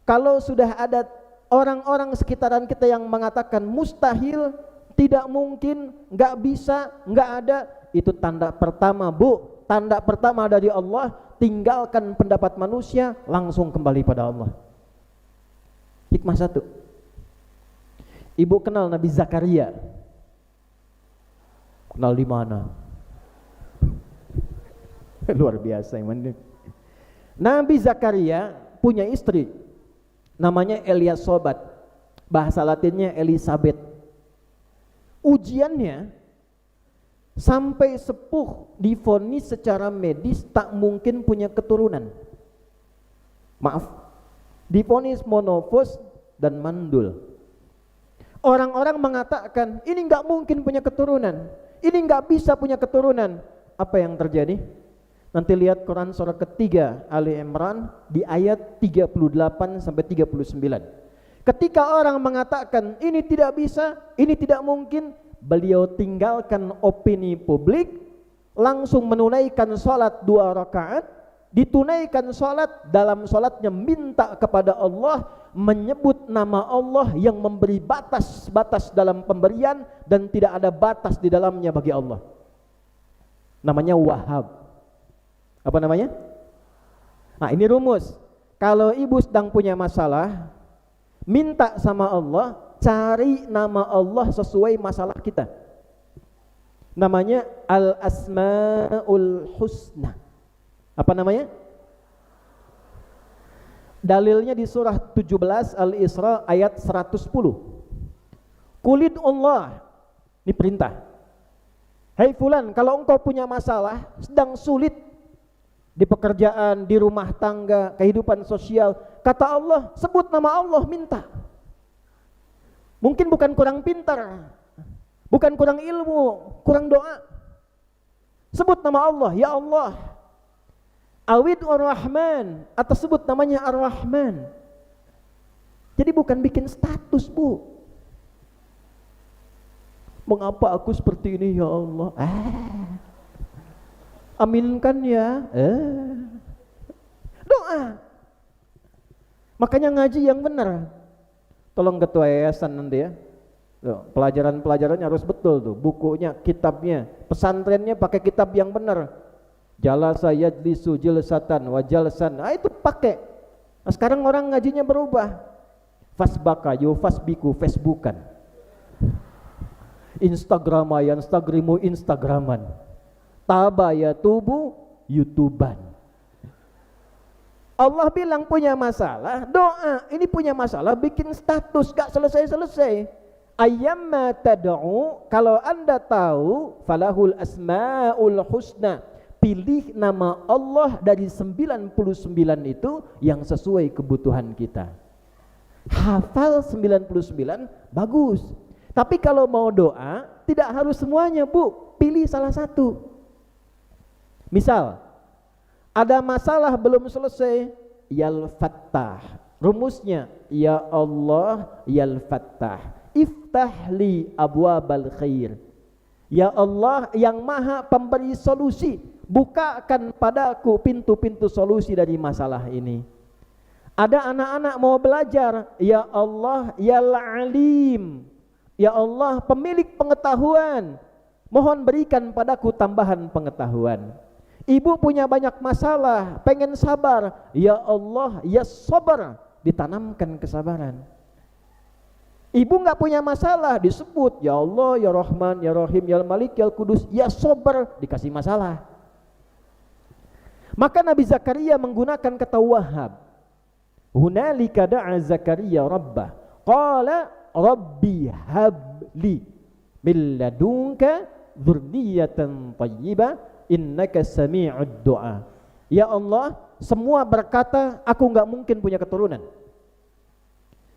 Kalau sudah ada orang-orang sekitaran kita yang mengatakan mustahil, tidak mungkin, nggak bisa, nggak ada, itu tanda pertama, Bu. Tanda pertama dari Allah, tinggalkan pendapat manusia, langsung kembali pada Allah. Hikmah satu. Ibu kenal Nabi Zakaria? Kenal di mana? Luar biasa yang Nabi Zakaria punya istri namanya Eliasobat, bahasa Latinnya Elizabeth. Ujiannya sampai sepuh divonis secara medis tak mungkin punya keturunan. Maaf, divonis monofos dan mandul. Orang-orang mengatakan ini nggak mungkin punya keturunan, ini nggak bisa punya keturunan. Apa yang terjadi? Nanti lihat Quran surah ketiga Ali Imran di ayat 38 sampai 39. Ketika orang mengatakan ini tidak bisa, ini tidak mungkin, beliau tinggalkan opini publik, langsung menunaikan sholat 2 rakaat, ditunaikan sholat, dalam sholatnya minta kepada Allah, menyebut nama Allah yang memberi batas-batas dalam pemberian dan tidak ada batas di dalamnya bagi Allah. Namanya Wahhab. Apa namanya? Nah, ini rumus. Kalau ibu sedang punya masalah, minta sama Allah, cari nama Allah sesuai masalah kita. Namanya Al-Asmaul Husna. Apa namanya? Dalilnya di surah 17 Al-Isra ayat 110. Qulid Allah. Ini perintah. Hai fulan, kalau engkau punya masalah, sedang sulit di pekerjaan, di rumah tangga, kehidupan sosial, kata Allah, sebut nama Allah, minta. Mungkin bukan kurang pintar, bukan kurang ilmu, kurang doa. Sebut nama Allah, ya Allah. Awid Ar-Rahman, atau sebut namanya Ar-Rahman. Jadi bukan bikin status, Bu. Mengapa aku seperti ini ya Allah? Aminkan ya. Doa. Makanya ngaji yang benar. Tolong ketua yayasan nanti ya. Pelajaran-pelajarannya harus betul tuh. Bukunya, kitabnya, pesantrennya pakai kitab yang benar. Jalasa yajlisu jilsatan wa jalsan. Itu pakai. Nah, sekarang orang ngajinya berubah. Fasbaka yufasbiku Facebookan. Instagramayan Instagramu Instagraman. Taba ya tubu YouTuber. Allah bilang punya masalah, doa. Ini punya masalah, bikin status, gak selesai-selesai. Ayyamma tad'u, kalau anda tahu, falahul asma'ul husna, pilih nama Allah dari 99 itu yang sesuai kebutuhan kita. Hafal 99 bagus. Tapi kalau mau doa, tidak harus semuanya, Bu. Pilih salah satu. Misal, ada masalah belum selesai, Yal Fattah. Rumusnya, ya Allah, Yal Fattah. Iftahli abwabal khair. Ya Allah yang maha pemberi solusi, bukakan padaku pintu-pintu solusi dari masalah ini. Ada anak-anak mau belajar, ya Allah, Yal Alim. Ya Allah pemilik pengetahuan, mohon berikan padaku tambahan pengetahuan. Ibu punya banyak masalah, pengen sabar, ya Allah, ya sabar, ditanamkan kesabaran. Ibu nggak punya masalah, disebut ya Allah, ya Rahman, ya Rahim, ya Malik, ya Kudus, ya sabar, dikasih masalah. Maka Nabi Zakaria menggunakan kata Wahhab. Hunalika da'a Zakaria rabbah, qala rabbi habli min ladunka dzurriyyatan thayyibah innaka sami'ud du'a. Ya Allah, semua berkata aku enggak mungkin punya keturunan.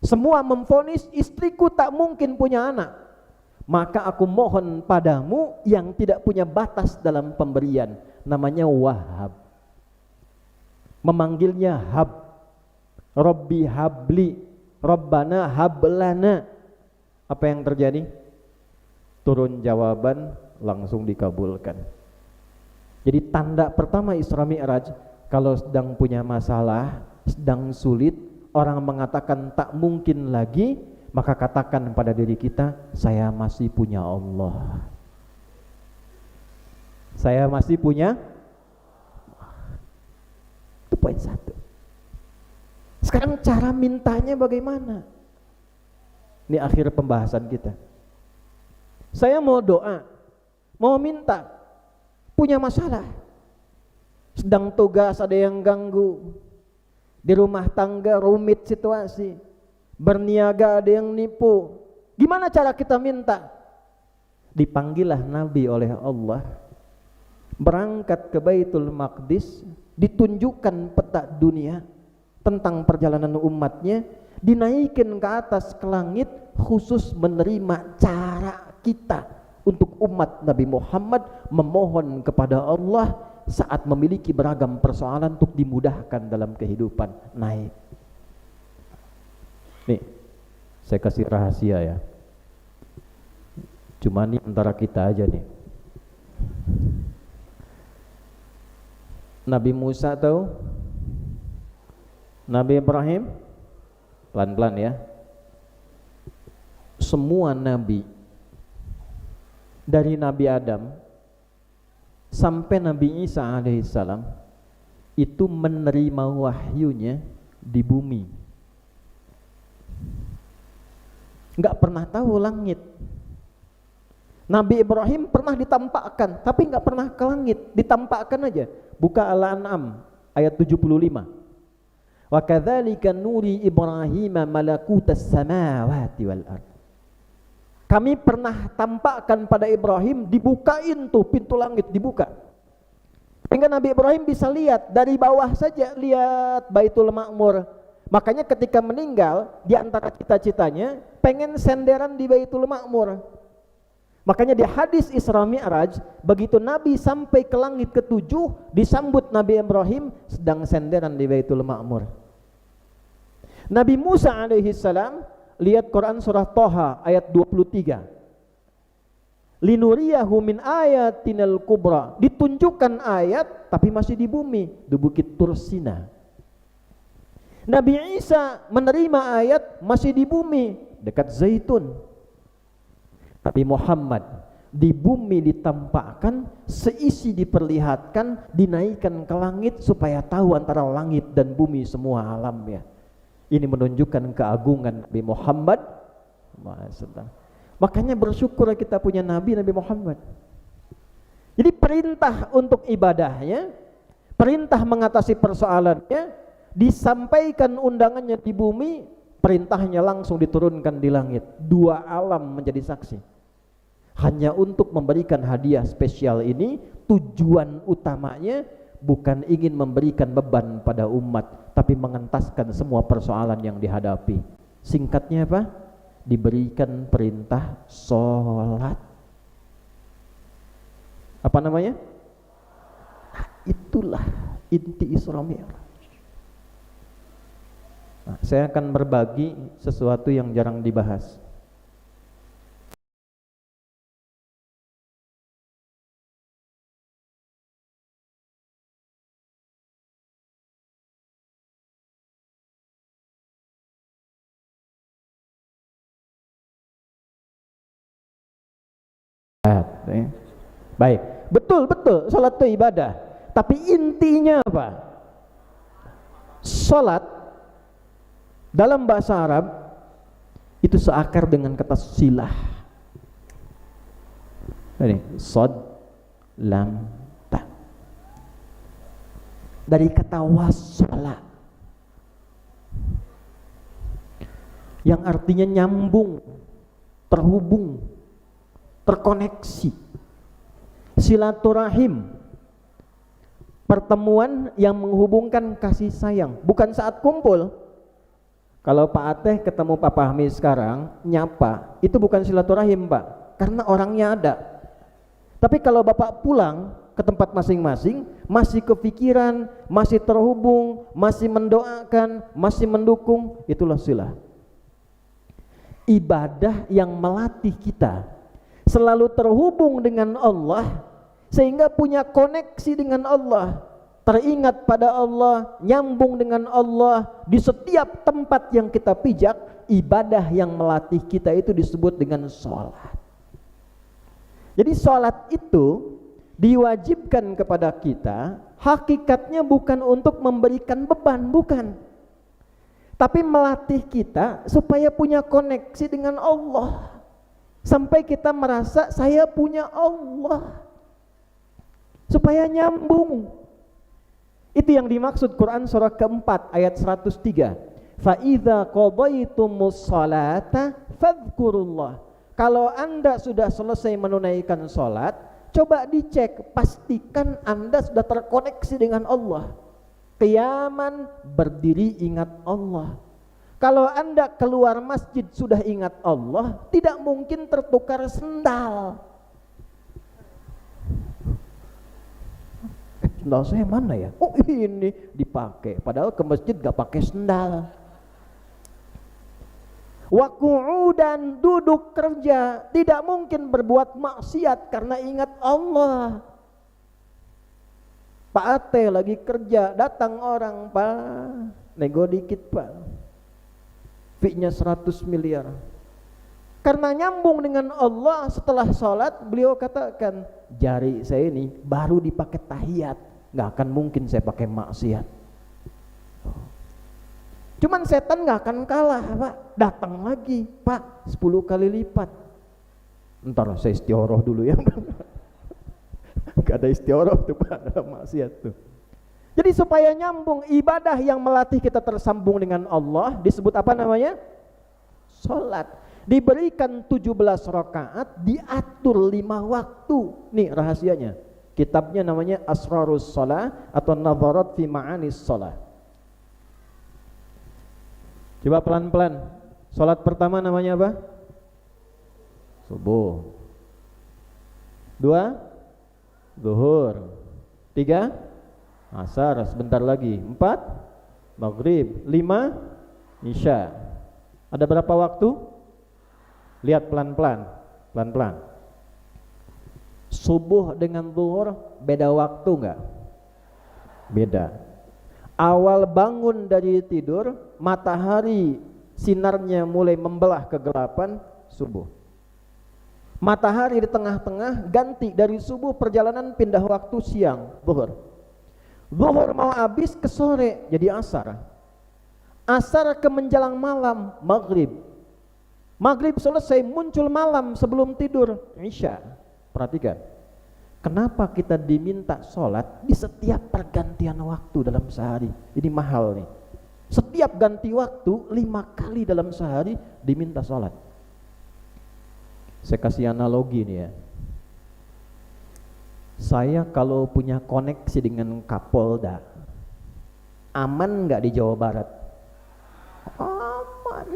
Semua memvonis istriku tak mungkin punya anak. Maka aku mohon padamu yang tidak punya batas dalam pemberian, namanya Wahhab. Memanggilnya Hab. Rabbi habli, Rabbana hablana. Apa yang terjadi? Turun jawaban, langsung dikabulkan. Jadi tanda pertama Isra Mi'raj, kalau sedang punya masalah, sedang sulit, orang mengatakan tak mungkin lagi, maka katakan pada diri kita, saya masih punya Allah. Saya masih punya. Itu poin satu. Sekarang cara mintanya bagaimana? Ini akhir pembahasan kita. Saya mau doa, mau minta, punya masalah, sedang tugas ada yang ganggu, di rumah tangga rumit situasi, berniaga ada yang nipu. Gimana cara kita minta? Dipanggillah Nabi oleh Allah, berangkat ke Baitul Maqdis, ditunjukkan peta dunia tentang perjalanan umatnya, dinaikin ke atas ke langit khusus menerima cara kita untuk umat Nabi Muhammad memohon kepada Allah saat memiliki beragam persoalan untuk dimudahkan dalam kehidupan. Naik. Nih, saya kasih rahasia ya. Cuma ini antara kita aja nih. Nabi Musa tahu? Nabi Ibrahim? Pelan-pelan ya. Semua nabi dari Nabi Adam sampai Nabi Isa alaihissalam itu menerima wahyunya di bumi. Enggak pernah tahu langit. Nabi Ibrahim pernah ditampakkan, tapi enggak pernah ke langit, ditampakkan aja. Buka Al-An'am ayat 75. Wa kadzalika nuri Ibrahim malakutas samawati wal ard. Kami pernah tampakkan pada Ibrahim, dibukain tuh pintu langit, dibuka. Sehingga Nabi Ibrahim bisa lihat dari bawah saja, lihat Baitul Ma'mur. Makanya ketika meninggal, di antara cita-citanya pengen senderan di Baitul Ma'mur. Makanya di hadis Isra Mi'raj, begitu Nabi sampai ke langit ke-7, disambut Nabi Ibrahim sedang senderan di Baitul Ma'mur. Nabi Musa alaihissalam, lihat Quran surah Thaha ayat 23. Linuriyahu min ayatinal kubra, ditunjukkan ayat tapi masih di bumi, di Bukit Tursina. Nabi Isa menerima ayat masih di bumi, dekat Zaitun. Tapi Muhammad di bumi ditampakkan, seisi diperlihatkan, dinaikkan ke langit supaya tahu antara langit dan bumi semua alamnya. Ini menunjukkan keagungan Nabi Muhammad. Makanya bersyukur kita punya Nabi Muhammad. Jadi perintah untuk ibadahnya perintah mengatasi persoalannya, disampaikan undangannya di bumi, perintahnya langsung diturunkan di langit. Dua alam menjadi saksi. Hanya untuk memberikan hadiah spesial ini, tujuan utamanya bukan ingin memberikan beban pada umat, tapi mengentaskan semua persoalan yang dihadapi. Singkatnya apa? Diberikan perintah sholat. Apa namanya? Itulah inti Isra Mi'raj. Nah, saya akan berbagi sesuatu yang jarang dibahas. Baik, betul salat itu ibadah. Tapi intinya apa? Salat dalam bahasa Arab itu seakar dengan kata silah. Ini sod lam ta. Dari kata wasala yang artinya nyambung, terhubung, terkoneksi. Silaturahim, pertemuan yang menghubungkan kasih sayang, bukan saat kumpul. Kalau Pak Ateh ketemu Pak Fahmi sekarang nyapa, itu bukan silaturahim Pak, karena orangnya ada. Tapi kalau Bapak pulang ke tempat masing-masing, masih kepikiran, masih terhubung, masih mendoakan, masih mendukung, itulah silah. Ibadah yang melatih kita selalu terhubung dengan Allah, sehingga punya koneksi dengan Allah, teringat pada Allah, nyambung dengan Allah di setiap tempat yang kita pijak. Ibadah yang melatih kita itu disebut dengan sholat. Jadi sholat itu diwajibkan kepada kita, hakikatnya bukan untuk memberikan beban, bukan, tapi melatih kita supaya punya koneksi dengan Allah, sampai kita merasa saya punya Allah, supaya nyambung. Itu yang dimaksud Quran surah keempat ayat 103. Fa idza qadaytumus salata fadhkurullah. Kalau Anda sudah selesai menunaikan salat, coba dicek, pastikan Anda sudah terkoneksi dengan Allah. Qiyaman, berdiri ingat Allah. Kalau Anda keluar masjid sudah ingat Allah, tidak mungkin tertukar sendal. Sendal saya mana ya? Oh ini dipakai, padahal ke masjid gak pakai sendal. Wa qu'udan, duduk kerja, tidak mungkin berbuat maksiat karena ingat Allah. Pak Ate lagi kerja, datang orang, Pak, nego dikit Pak, fee-nya 100 miliar. Karena nyambung dengan Allah, setelah sholat beliau katakan, jari saya ini baru dipakai tahiyat, gak akan mungkin saya pakai maksiat. Cuman setan gak akan kalah Pak, datang lagi Pak 10 kali lipat. Ntar saya istioroh dulu ya. Gak ada istioroh tuh Pak dalam maksiat tuh. Jadi supaya nyambung, ibadah yang melatih kita tersambung dengan Allah disebut apa namanya? Sholat. Diberikan 17 rakaat, diatur 5 waktu. Nih rahasianya, kitabnya namanya Asrarus Shalah atau Nadharat fi Ma'anis Shalah. Coba pelan-pelan. Sholat pertama namanya apa? Subuh. 2 Zuhur. 3 Asar, sebentar lagi. 4 Maghrib. 5 Isya. Ada berapa waktu? Lihat pelan-pelan. Pelan-pelan. Subuh dengan zuhur beda waktu enggak? Beda. Awal bangun dari tidur, matahari sinarnya mulai membelah kegelapan, subuh. Matahari di tengah-tengah, ganti dari subuh perjalanan pindah waktu siang, zuhur. Zuhur mau habis ke sore, jadi asar. Asar ke menjelang malam, maghrib. Maghrib selesai, muncul malam sebelum tidur, isya. Perhatikan, Kenapa kita diminta sholat di setiap pergantian waktu dalam sehari? Ini mahal nih. Setiap ganti waktu 5 kali dalam sehari diminta sholat. Saya kasih analogi nih ya. Saya kalau punya koneksi dengan Kapolda, aman nggak di Jawa Barat? Aman.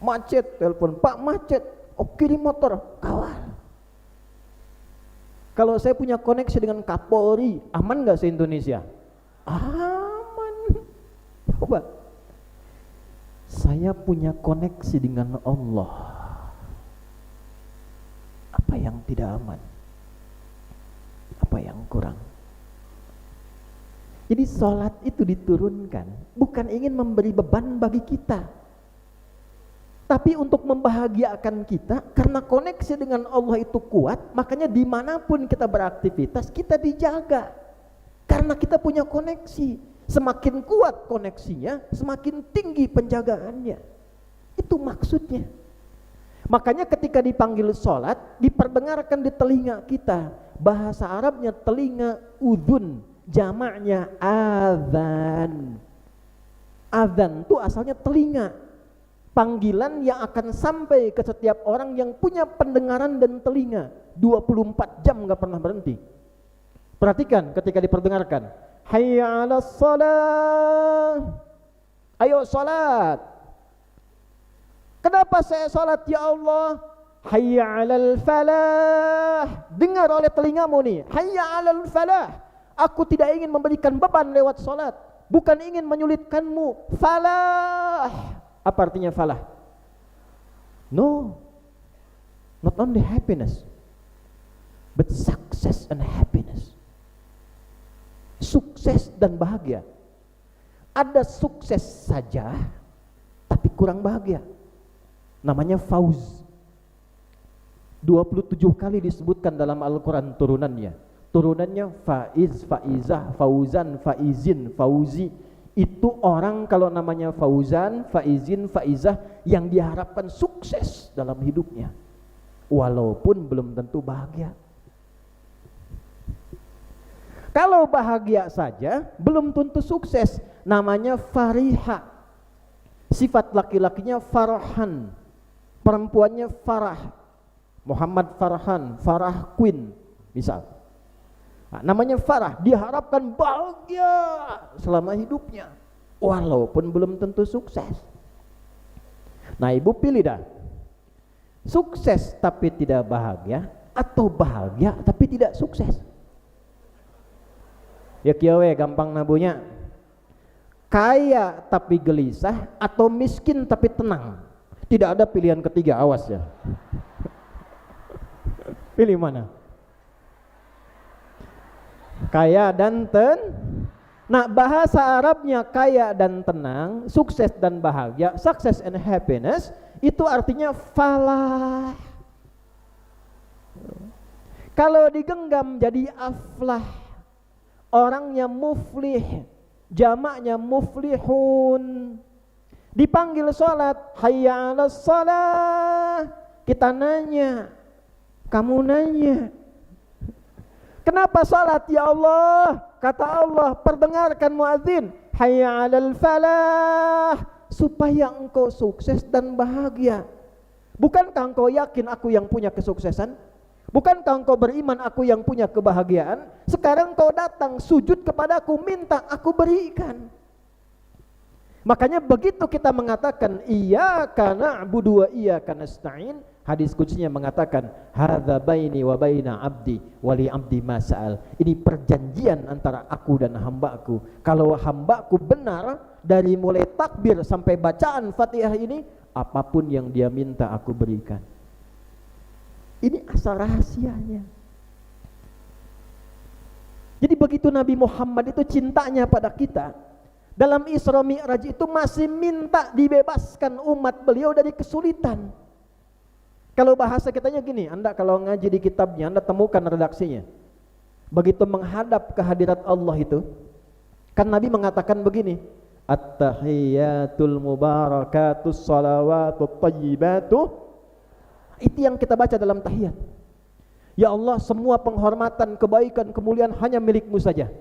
Macet, telepon, Pak macet, oke di motor, kawal. Kalau saya punya koneksi dengan Kapolri, aman nggak se-Indonesia? Aman. Coba. Saya punya koneksi dengan Allah. Apa yang tidak aman? Apa yang kurang? Jadi sholat itu diturunkan bukan ingin memberi beban bagi kita, tapi untuk membahagiakan kita. Karena koneksi dengan Allah itu kuat, makanya dimanapun kita beraktivitas kita dijaga. Karena kita punya koneksi. Semakin kuat koneksinya, semakin tinggi penjagaannya. Itu maksudnya. Makanya ketika dipanggil sholat, diperdengarkan di telinga kita. Bahasa Arabnya telinga udhun, jamaknya adzan. Adzan itu asalnya telinga. Panggilan yang akan sampai ke setiap orang yang punya pendengaran dan telinga 24 jam gak pernah berhenti. Perhatikan ketika diperdengarkan, hayya 'alas shalah, ayo salat. Kenapa saya salat ya Allah? Hayya 'alal falah. Dengar oleh telingamu nih, hayya 'alal falah. Aku tidak ingin memberikan beban lewat salat, bukan ingin menyulitkanmu. Falah. Apa artinya falah? No, not only happiness, but success and happiness. Sukses dan bahagia. Ada sukses saja tapi kurang bahagia, namanya fauz. 27 kali disebutkan dalam Al-Quran turunannya. Turunannya faiz, faizah, fauzan, faizin, fauzi. Itu orang kalau namanya fauzan, faizin, faizah yang diharapkan sukses dalam hidupnya, walaupun belum tentu bahagia. Kalau bahagia saja belum tentu sukses, namanya fariha. Sifat laki-lakinya farhan, perempuannya farah. Muhammad Farhan, Farah Queen misal. Nah, namanya farah, diharapkan bahagia selama hidupnya, walaupun belum tentu sukses. Nah, ibu pilih dah, sukses tapi tidak bahagia, atau bahagia tapi tidak sukses. Ya kiawe gampang nabunya, kaya tapi gelisah atau miskin tapi tenang. Tidak ada pilihan ketiga, awas ya. Pilih mana? Kaya dan Nah, bahasa Arabnya kaya dan tenang, sukses dan bahagia, success and happiness, itu artinya falah. Kalau digenggam jadi aflah, orangnya muflih, jamaknya muflihun. Dipanggil sholat, hayya 'alas shalah, kita nanya, kamu nanya, kenapa salat ya Allah? Kata Allah, perdengarkan muadzin, hayya 'alal falah, supaya engkau sukses dan bahagia. Bukankah engkau yakin aku yang punya kesuksesan? Bukankah engkau beriman aku yang punya kebahagiaan? Sekarang engkau datang sujud kepadaku, minta aku berikan. Makanya begitu kita mengatakan iyyaka na'budu wa iyyaka nasta'in, hadis qudsiynya mengatakan hadza baini wa baina 'abdi wa li 'abdi ma sa'al. Ini perjanjian antara aku dan hambaku. Kalau hambaku benar dari mulai takbir sampai bacaan Fatihah ini, apapun yang dia minta aku berikan. Ini asal rahasianya. Jadi begitu Nabi Muhammad itu cintanya pada kita, dalam Isra Mi'raj itu masih minta dibebaskan umat beliau dari kesulitan. Kalau bahasa kitanya gini, Anda kalau ngaji di kitabnya, Anda temukan redaksinya. Begitu menghadap kehadirat Allah itu, kan Nabi mengatakan begini, at-tahiyyatul mubarakatus salawatut thayyibatu. Itu yang kita baca dalam tahiyat. Ya Allah, semua penghormatan, kebaikan, kemuliaan hanya milik-Mu saja.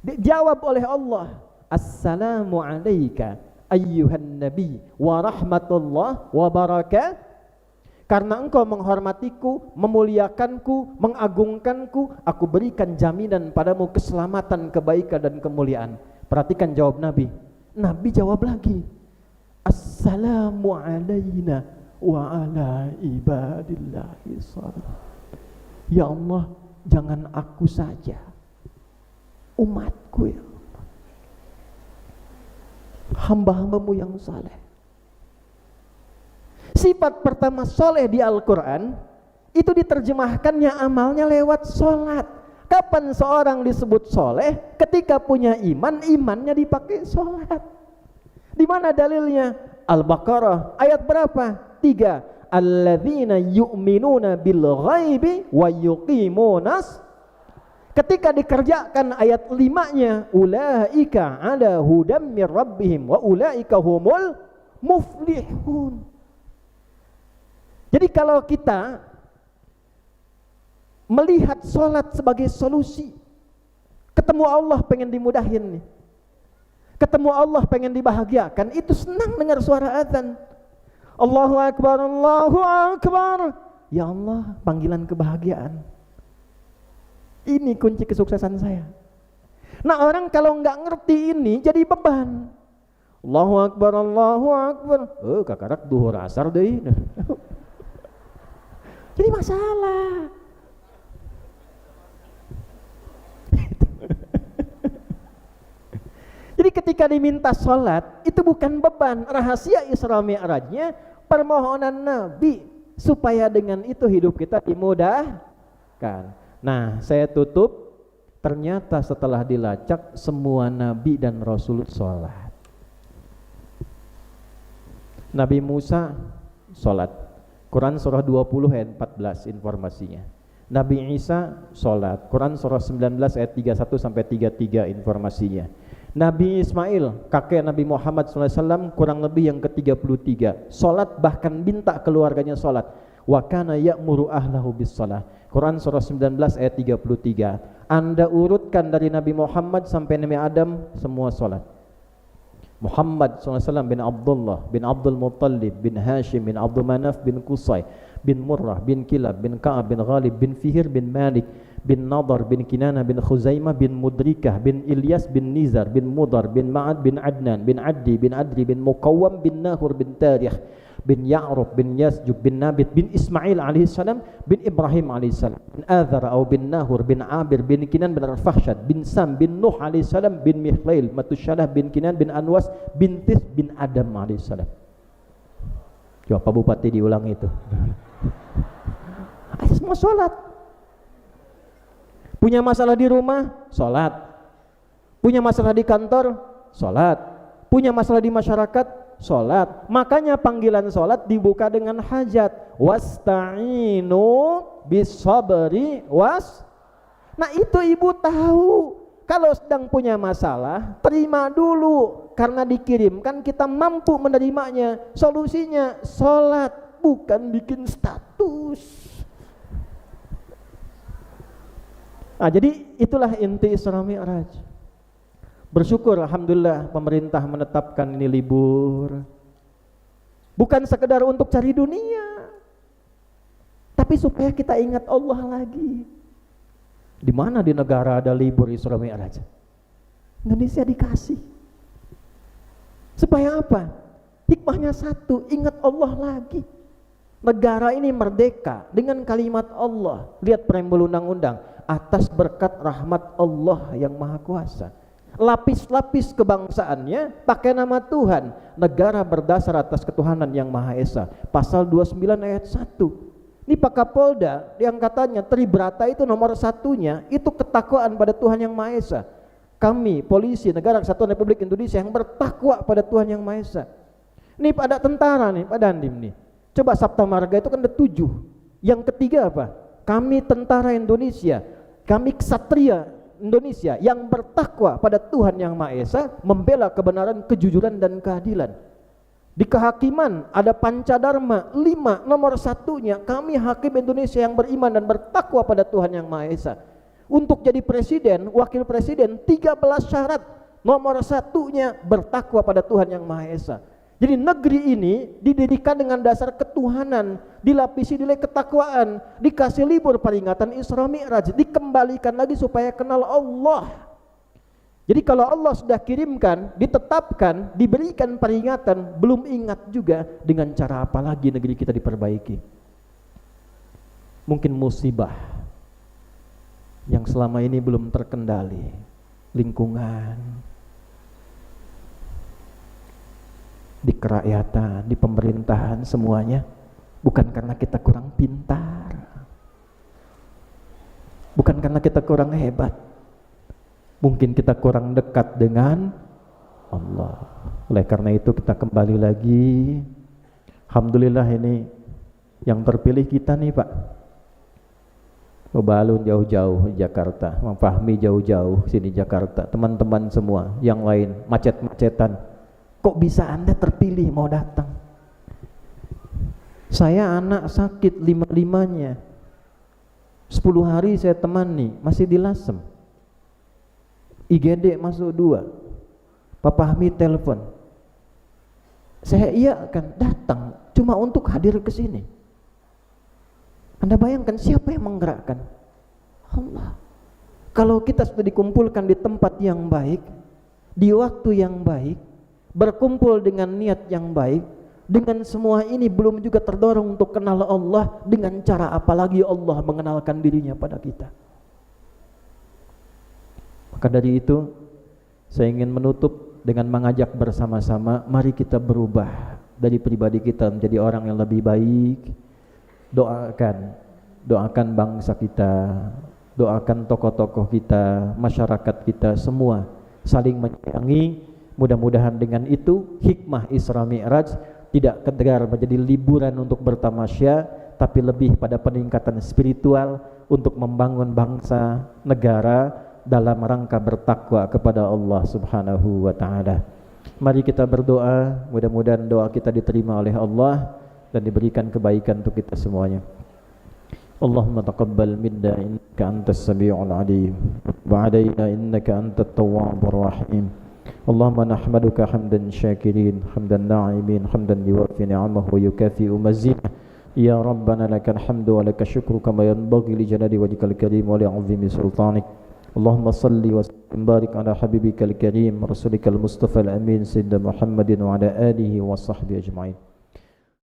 Dijawab oleh Allah, Assalamu alayka ayyuhan nabi wa rahmatullah wa barakatuh. Karena engkau menghormatiku, memuliakanku, mengagungkanku, aku berikan jaminan padamu keselamatan, kebaikan dan kemuliaan. Perhatikan jawab Nabi. Nabi jawab lagi, Assalamu alayna wa ala ibadillahi salihin. Ya Allah, jangan aku saja, umatku ya Allah, hamba-hambamu yang saleh. Sifat pertama soleh di Al-Quran itu diterjemahkannya amalnya lewat sholat. Kapan seorang disebut soleh? Ketika punya iman, imannya dipakai sholat. Di mana dalilnya? Al-Baqarah ayat berapa? 3. Alladzina yu'minuna bil ghaibi wa yuqimunas. Ketika dikerjakan ayat 5-nya, ulaika ala hudam mir rabbihim wa ulaika humul muflihun. Jadi kalau kita melihat sholat sebagai solusi, ketemu Allah pengen dimudahin nih, ketemu Allah pengen dibahagiakan, itu senang dengar suara azan, Allahu Akbar, Allahu Akbar. Ya Allah, panggilan kebahagiaan. Ini kunci kesuksesan saya. Nah, orang kalau nggak ngerti ini jadi beban. Allahu Akbar, Allahu Akbar. Oh, kakarak duhur asar deh. Jadi masalah. Jadi ketika diminta sholat, itu bukan beban. Rahasia Isra Mi'rajnya permohonan Nabi supaya dengan itu hidup kita dimudahkan. Nah, saya tutup. Ternyata setelah dilacak, semua Nabi dan Rasul sholat. Nabi Musa sholat. Quran surah 20 ayat 14 informasinya. Nabi Isa sholat. Quran surah 19 ayat 31 sampai 33 informasinya. Nabi Ismail, kakek Nabi Muhammad SAW, kurang lebih yang ke-33, sholat, bahkan minta keluarganya sholat. Wa kana ya'muru ahlahu bis sholat. Quran surah 19 ayat 33. Anda urutkan dari Nabi Muhammad sampai Nabi Adam, semua sholat. Muhammad SAW bin Abdullah bin Abdul Muttalib bin Hashim bin Abdul Manaf bin Qusay bin Murrah bin Kilab bin Ka'ab bin Ghalib bin Fihir bin Malik bin Nadar bin Kinana bin Khuzaimah bin Mudrikah bin Ilyas bin Nizar bin Mudar bin Ma'ad bin Adnan bin Addi bin Adri bin Muqawwam bin Nahur bin Tarikh bin Ya'rub bin Yasjub bin Nabit bin Ismail alaihissalam bin Ibrahim alaihissalam bin Azar atau bin Nahur bin Abir bin Kinan bin Arfakhshad bin Sam bin Nuh alaihissalam bin Mihlail Matusyalah bin Kinan bin Anwas bin Tis bin Adam alaihissalam. Coba Pak Bupati diulang itu. Semua sholat. Punya masalah di rumah, sholat. Punya masalah di kantor, sholat. Punya masalah di masyarakat, sholat. Makanya panggilan sholat dibuka dengan hajat. Wasta'inu bisabri Nah, itu ibu tahu. Kalau sedang punya masalah, terima dulu. Karena dikirimkan kita mampu menerimanya. Solusinya sholat, bukan bikin status. Nah, jadi itulah inti Isra Mi'raj. Bersyukur alhamdulillah pemerintah menetapkan ini libur. Bukan sekedar untuk cari dunia, tapi supaya kita ingat Allah lagi. Di mana di negara ada libur Isra Mi'raj? Indonesia dikasih. Supaya apa? Hikmahnya satu, ingat Allah lagi. Negara ini merdeka dengan kalimat Allah. Lihat preambul undang-undang, atas berkat rahmat Allah yang Maha Kuasa. Lapis-lapis kebangsaannya pakai nama Tuhan. Negara berdasar atas ketuhanan yang Maha Esa. Pasal 29 ayat 1. Ini Pak Kapolda yang katanya Tribrata itu nomor satunya itu ketakwaan pada Tuhan yang Maha Esa. Kami polisi negara Kesatuan Republik Indonesia yang bertakwa pada Tuhan yang Maha Esa. Ini pada tentara nih, Pak Dandim nih. Coba Sabta Marga itu kan ada 7. Yang ketiga apa? Kami tentara Indonesia, kami ksatria Indonesia yang bertakwa pada Tuhan yang Maha Esa, membela kebenaran, kejujuran dan keadilan. Di kehakiman ada Pancadharma 5, nomor satunya kami hakim Indonesia yang beriman dan bertakwa pada Tuhan Yang Maha Esa. Untuk jadi presiden, wakil presiden 13 syarat, nomor satunya bertakwa pada Tuhan Yang Maha Esa. Jadi negeri ini didirikan dengan dasar ketuhanan, dilapisi nilai ketakwaan, dikasih libur peringatan Isra Mi'raj, dikembalikan lagi supaya kenal Allah. Jadi kalau Allah sudah kirimkan, ditetapkan, diberikan peringatan, belum ingat juga dengan cara apa lagi negeri kita diperbaiki. Mungkin musibah yang selama ini belum terkendali, lingkungan, di kerakyatan, di pemerintahan, semuanya bukan karena kita kurang pintar, bukan karena kita kurang hebat. Mungkin kita kurang dekat dengan Allah. Oleh karena itu kita kembali lagi. Alhamdulillah ini yang terpilih kita nih Pak. Balun jauh-jauh Jakarta, Mang Fahmi jauh-jauh sini Jakarta, teman-teman semua yang lain macet-macetan. Kok bisa Anda terpilih mau datang? Saya anak sakit 5-5-nya. 10 hari saya temani, masih di Lasem. IGD masuk 2. Pak Fahmi telepon. Saya iakan datang cuma untuk hadir ke sini. Anda bayangkan siapa yang menggerakkan? Allah. Kalau kita sudah dikumpulkan di tempat yang baik, di waktu yang baik, berkumpul dengan niat yang baik, dengan semua ini belum juga terdorong untuk kenal Allah, dengan cara apalagi Allah mengenalkan dirinya pada kita. Maka dari itu saya ingin menutup dengan mengajak bersama-sama, mari kita berubah dari pribadi kita menjadi orang yang lebih baik. Doakan bangsa kita, doakan tokoh-tokoh kita, masyarakat kita, semua saling menyayangi. Mudah-mudahan dengan itu hikmah Isra Mi'raj tidak sekedar menjadi liburan untuk bertamasya, tapi lebih pada peningkatan spiritual untuk membangun bangsa, negara dalam rangka bertakwa kepada Allah Subhanahu wa taala. Mari kita berdoa, mudah-mudahan doa kita diterima oleh Allah dan diberikan kebaikan untuk kita semuanya. Allahumma taqabbal minna innaka antas samiul alim wa alaina innaka antat tawwabur rahim. Allahumma nahmaduka hamdan syakirin, hamdan na'imin, hamdan yuwafi ni'amahu wa yukafi'u mazidah. Ya Rabbana lakal hamdu wa lakal syukru kama yanbaghi li jalali wajhikal karim wa li 'azimi sultanik. Allahumma salli wa sallim barik ala habibikal karim rasulikal mustafa al-amin sayyidina Muhammadin wa ala alihi wa sahbihi ajma'in.